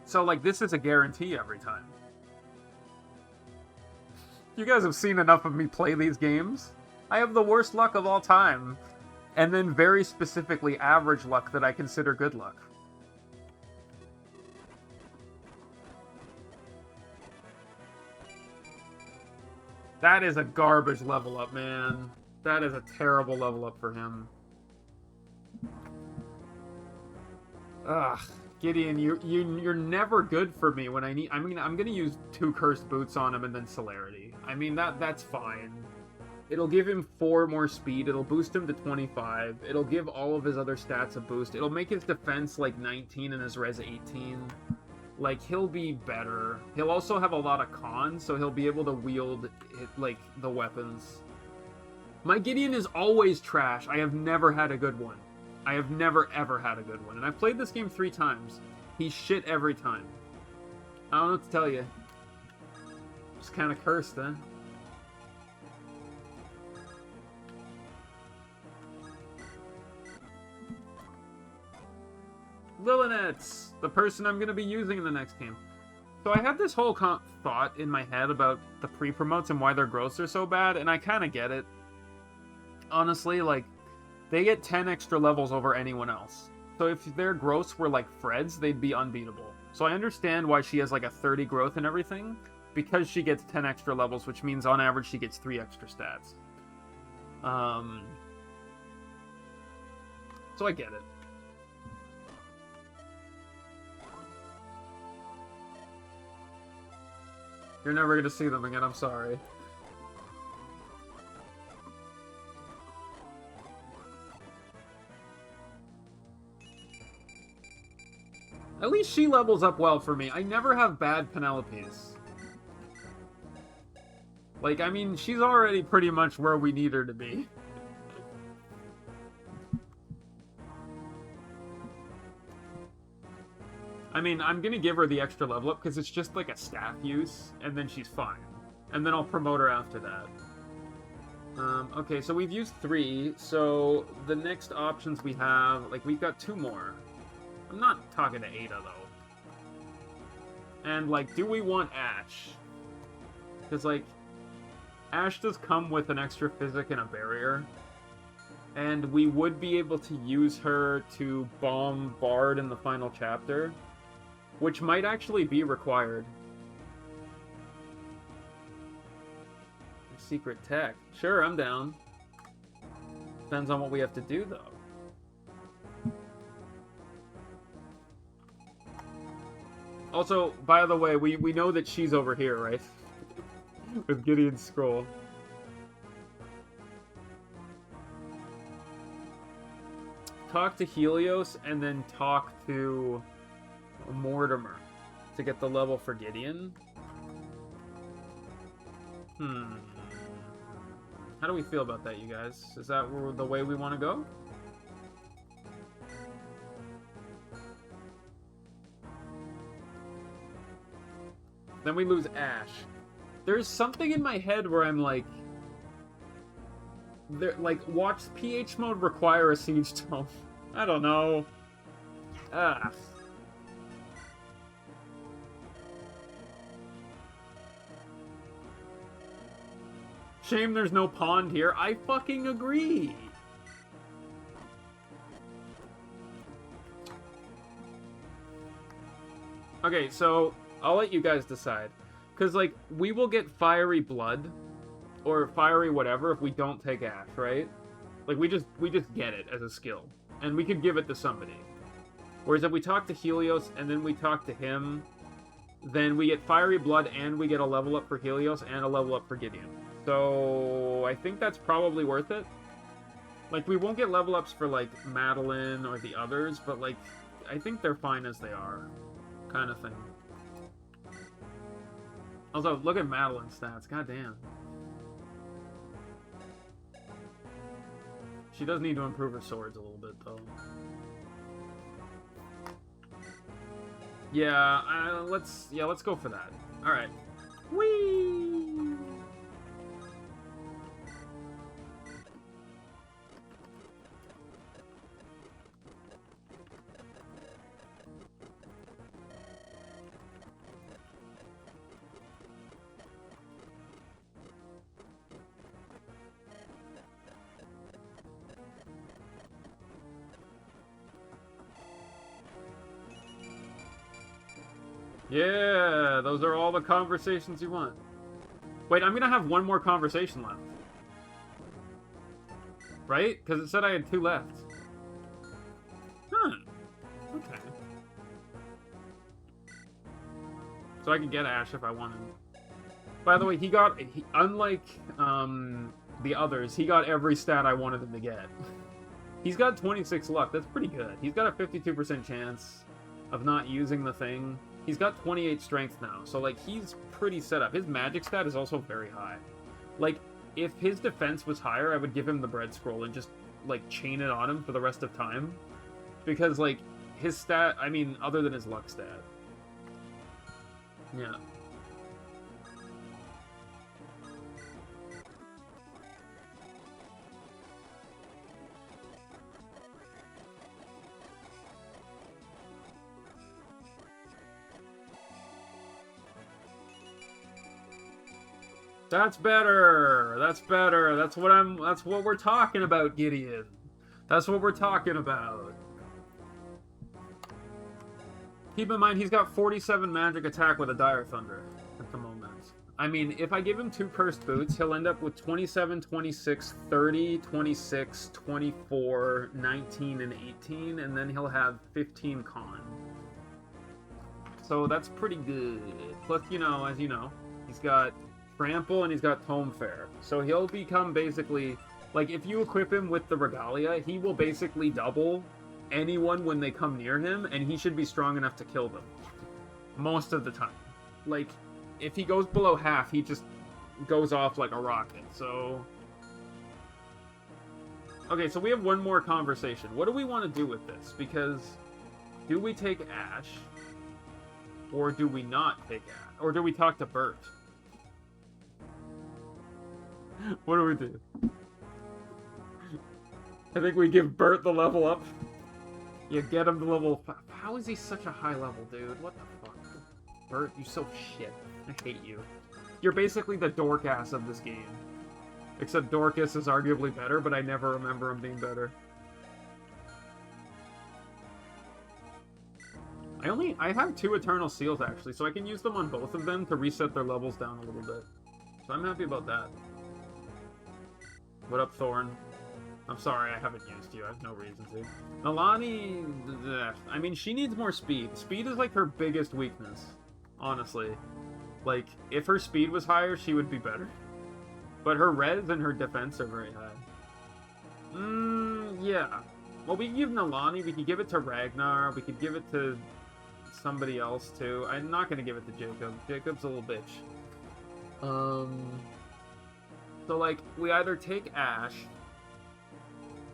So, like, this is a guarantee every time. You guys have seen enough of me play these games. I have the worst luck of all time. And then very specifically average luck that I consider good luck. That is a garbage level up, man. That is a terrible level up for him. Ugh, Gideon, you're never good for me when I need. I mean, I'm gonna use 2 cursed boots on him and then celerity. I mean, that's fine. It'll give him 4 more speed. It'll boost him to 25. It'll give all of his other stats a boost. It'll make his defense like 19 and his res 18. Like, he'll be better. He'll also have a lot of cons, so he'll be able to wield like the weapons. My Gideon is always trash. I have never had a good one. I have never, ever had a good one. And I've played this game 3 times. He's shit every time. I don't know what to tell you. Just kind of cursed, then. Lillinets! The person I'm going to be using in the next game. So I had this whole thought in my head about the pre-promotes and why their growths are so bad, and I kind of get it. Honestly, like, they get 10 extra levels over anyone else. So if their growths were like Fred's, they'd be unbeatable. So I understand why she has like a 30 growth and everything, because she gets 10 extra levels, which means on average she gets 3 extra stats. So I get it. You're never going to see them again, I'm sorry. At least she levels up well for me. I never have bad Penelopes. Like, I mean, she's already pretty much where we need her to be. I mean, I'm gonna give her the extra level up because it's just like a staff use, and then she's fine. And then I'll promote her after that. Okay, so we've used 3, so the next options we have, like, we've got 2 more. I'm not talking to Ada, though. And, like, do we want Ash? Because, like, Ash does come with an extra physic and a barrier. And we would be able to use her to bomb Bard in the final chapter, which might actually be required. Secret tech. Sure, I'm down. Depends on what we have to do, though. Also, by the way, we know that she's over here, right? With Gideon's scroll. Talk to Helios and then talk to Mortimer to get the level for Gideon. How do we feel about that, you guys? Is that the way we want to go? Then we lose Ash. There's something in my head where I'm like... watch PH mode require a siege tome. I don't know. Ah. Shame there's no pond here. I fucking agree. Okay, so I'll let you guys decide. Because, like, we will get Fiery Blood or Fiery whatever if we don't take Ash, right? Like, we just get it as a skill. And we could give it to somebody. Whereas if we talk to Helios and then we talk to him, then we get Fiery Blood and we get a level up for Helios and a level up for Gideon. So I think that's probably worth it. Like, we won't get level ups for, like, Madeline or the others, but, like, I think they're fine as they are. Kind of thing. Also, look at Madeline's stats. Goddamn. She does need to improve her swords a little bit, though. Yeah, let's go for that. All right. Whee! Yeah, those are all the conversations you want. Wait, I'm gonna have one more conversation left. Right? Because it said I had 2 left. Huh. Okay. So I could get Ash if I wanted. By the way, unlike the others, he got every stat I wanted him to get. He's got 26 luck. That's pretty good. He's got a 52% chance of not using the thing. He's got 28 strength now, so, like, he's pretty set up. His magic stat is also very high. Like, if his defense was higher, I would give him the bread scroll and just, like, chain it on him for the rest of time. Because, like, his stat, I mean, other than his luck stat. Yeah. That's better. That's better. That's what we're talking about, Gideon. That's what we're talking about. Keep in mind, he's got 47 magic attack with a Dire Thunder at the moment. I mean, if I give him 2 cursed boots, he'll end up with 27, 26, 30, 26, 24, 19, and 18, and then he'll have 15 con. So that's pretty good. Plus, you know, as you know, he's got Trample, and he's got Tome Fair. So he'll become basically... Like, if you equip him with the Regalia, he will basically double anyone when they come near him, and he should be strong enough to kill them. Most of the time. Like, if he goes below half, he just goes off like a rocket, so... Okay, so we have one more conversation. What do we want to do with this? Because, do we take Ash? Or do we not take Ash? Or do we talk to Bert? What do we do? I think we give Bert the level up. You get him to level 5. How is he such a high level, dude? What the fuck? Bert, you so shit. I hate you. You're basically the dork ass of this game. Except Dorcas is arguably better, but I never remember him being better. I have 2 Eternal Seals, actually, so I can use them on both of them to reset their levels down a little bit. So I'm happy about that. What up, Thorn? I'm sorry, I haven't used you. I have no reason to. Nalani... I mean, she needs more speed. Speed is, like, her biggest weakness, honestly. Like, if her speed was higher, she would be better. But her res and her defense are very high. Yeah. Well, we can give Nalani, we could give it to Ragnar, we could give it to somebody else, too. I'm not going to give it to Jacob. Jacob's a little bitch. So, like, we either take Ashe,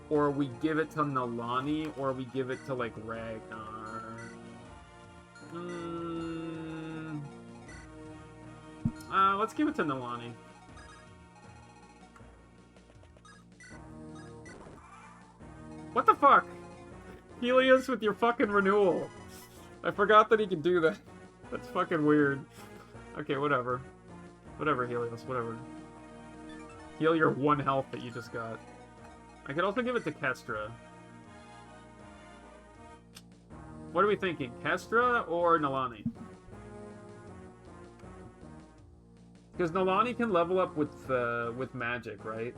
or we give it to Nalani, or we give it to, like, Ragnar. Let's give it to Nalani. What the fuck? Helios with your fucking renewal. I forgot that he could do that. That's fucking weird. Okay, whatever. Whatever, Helios, whatever. Heal your 1 health that you just got. I could also give it to Kestra. What are we thinking? Kestra or Nalani? Because Nalani can level up with magic, right?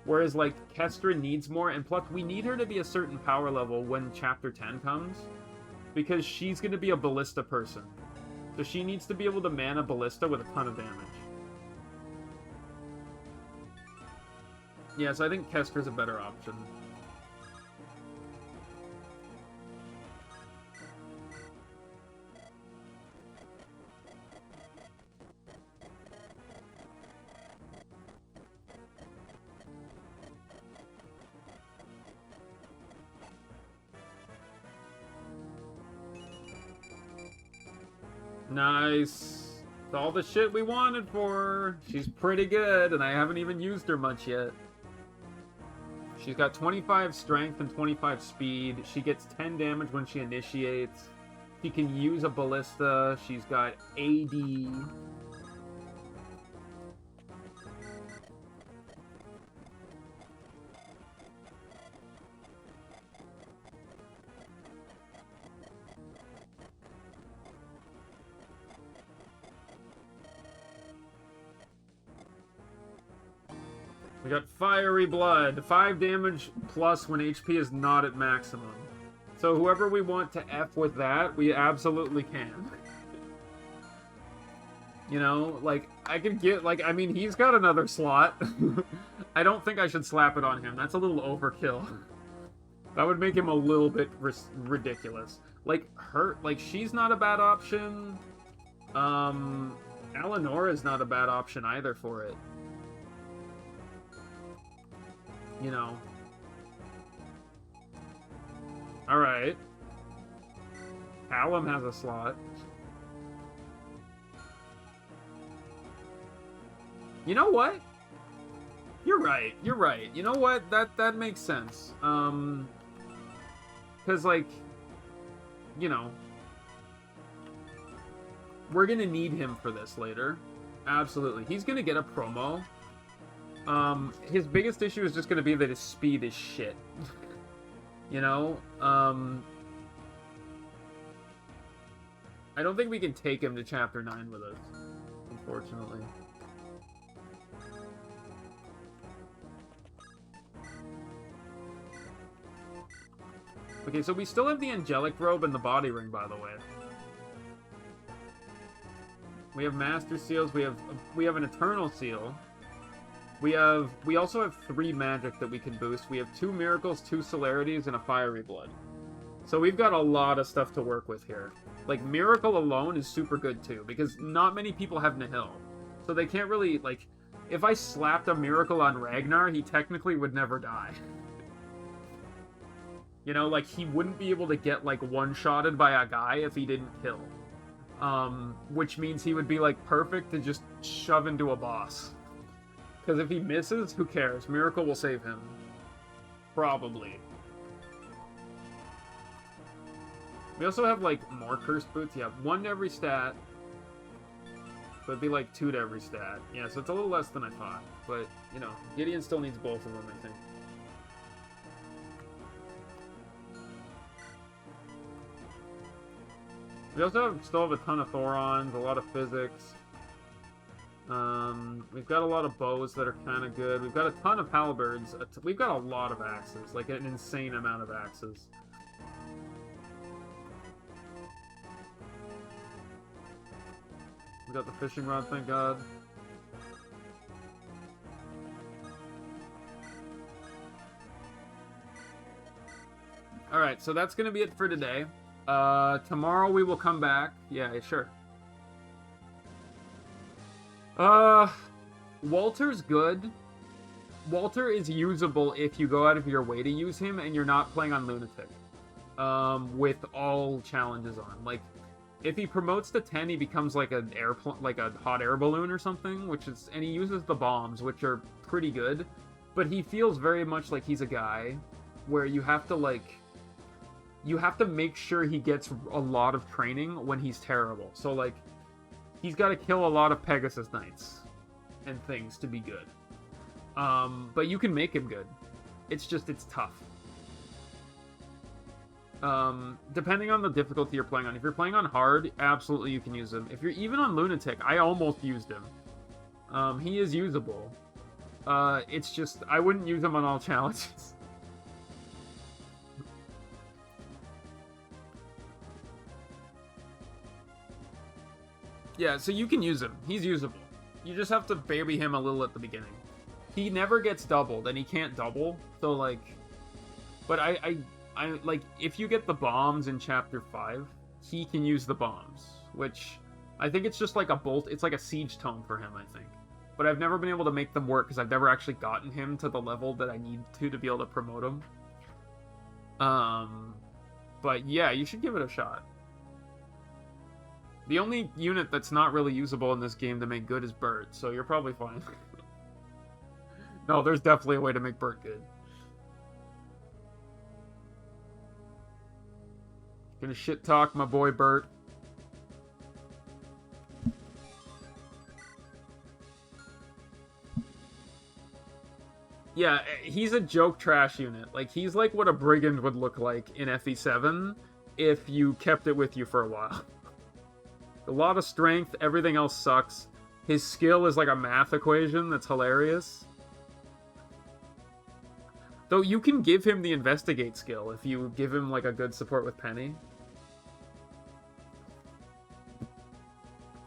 Whereas, like, Kestra needs more, and plus, we need her to be a certain power level when Chapter 10 comes. Because she's going to be a ballista person. So she needs to be able to man a ballista with a ton of damage. Yeah, so I think Kestra's a better option. Nice. It's all the shit we wanted for her. She's pretty good, and I haven't even used her much yet. She's got 25 strength and 25 speed. She gets 10 damage when she initiates. She can use a ballista. She's got AD. We got Fiery Blood. 5 damage plus when HP is not at maximum. So whoever we want to F with that, we absolutely can. You know, like, I could get, like, I mean, he's got another slot. I don't think I should slap it on him. That's a little overkill. That would make him a little bit ridiculous. Like, she's not a bad option. Eleonora's not a bad option either for it. You know. Alright. Callum has a slot. You know what? You're right. You're right. You know what? That makes sense. Because, like, you know, we're gonna need him for this later. Absolutely. He's gonna get a promo. His biggest issue is just gonna be that his speed is shit. You know? I don't think we can take him to Chapter 9 with us, unfortunately. Okay, so we still have the Angelic Robe and the Body Ring, by the way. We have Master Seals, we have an Eternal Seal. We also have 3 magic that we can boost. We have 2 Miracles, 2 Celerities, and a Fiery Blood. So we've got a lot of stuff to work with here. Like, Miracle alone is super good, too, because not many people have Nihil. So they can't really, like... If I slapped a Miracle on Ragnar, he technically would never die. You know, like, he wouldn't be able to get, like, one-shotted by a guy if he didn't kill. Which means he would be, like, perfect to just shove into a boss. Because if he misses, who cares? Miracle will save him. Probably. We also have, like, more Cursed Boots. Yeah, 1 to every stat. So it'd be like 2 to every stat. Yeah, so it's a little less than I thought. But, you know, Gideon still needs both of them, I think. We also still have a ton of Thorons, a lot of physics. We've got a lot of bows that are kind of good. We've got a ton of halberds. We've got a lot of axes, like an insane amount of axes. We got the fishing rod, thank God. Alright, so that's gonna be it for today. Tomorrow we will come back. Yeah, sure. Walter's good. Walter is usable if you go out of your way to use him and you're not playing on Lunatic. With all challenges on. Like, if he promotes to 10, he becomes like a hot air balloon or something, and he uses the bombs, which are pretty good. But he feels very much like he's a guy where you have to make sure he gets a lot of training when he's terrible. So, like, he's got to kill a lot of Pegasus Knights and things to be good. But you can make him good. It's tough. Depending on the difficulty you're playing on. If you're playing on hard, absolutely you can use him. If you're even on Lunatic, I almost used him. He is usable. It's just, I wouldn't use him on all challenges. Yeah, so you can use him. He's usable. You just have to baby him a little at the beginning. He never gets doubled, and he can't double, so, like... But I like, if you get the bombs in Chapter 5, he can use the bombs, which... I think it's just like a bolt... It's like a siege tome for him, I think. But I've never been able to make them work, because I've never actually gotten him to the level that I need to be able to promote him. But yeah, you should give it a shot. The only unit that's not really usable in this game to make good is Bert, so you're probably fine. No, there's definitely a way to make Bert good. Gonna shit talk my boy Bert. Yeah, he's a joke trash unit. Like, he's like what a brigand would look like in FE7 if you kept it with you for a while. A lot of strength, everything else sucks. His skill is like a math equation that's hilarious. Though you can give him the investigate skill if you give him like a good support with Penny.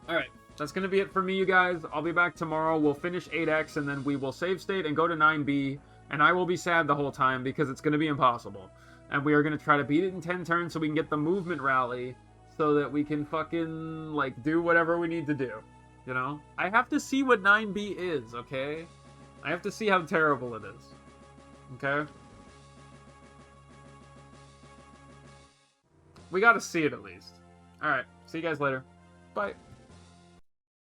Alright, that's going to be it for me, you guys. I'll be back tomorrow. We'll finish 8X and then we will save state and go to 9B. And I will be sad the whole time because it's going to be impossible. And we are going to try to beat it in 10 turns so we can get the movement rally. So that we can fucking, like, do whatever we need to do, you know? I have to see what 9B is, okay? I have to see how terrible it is, okay? We gotta see it at least. Alright, see you guys later. Bye.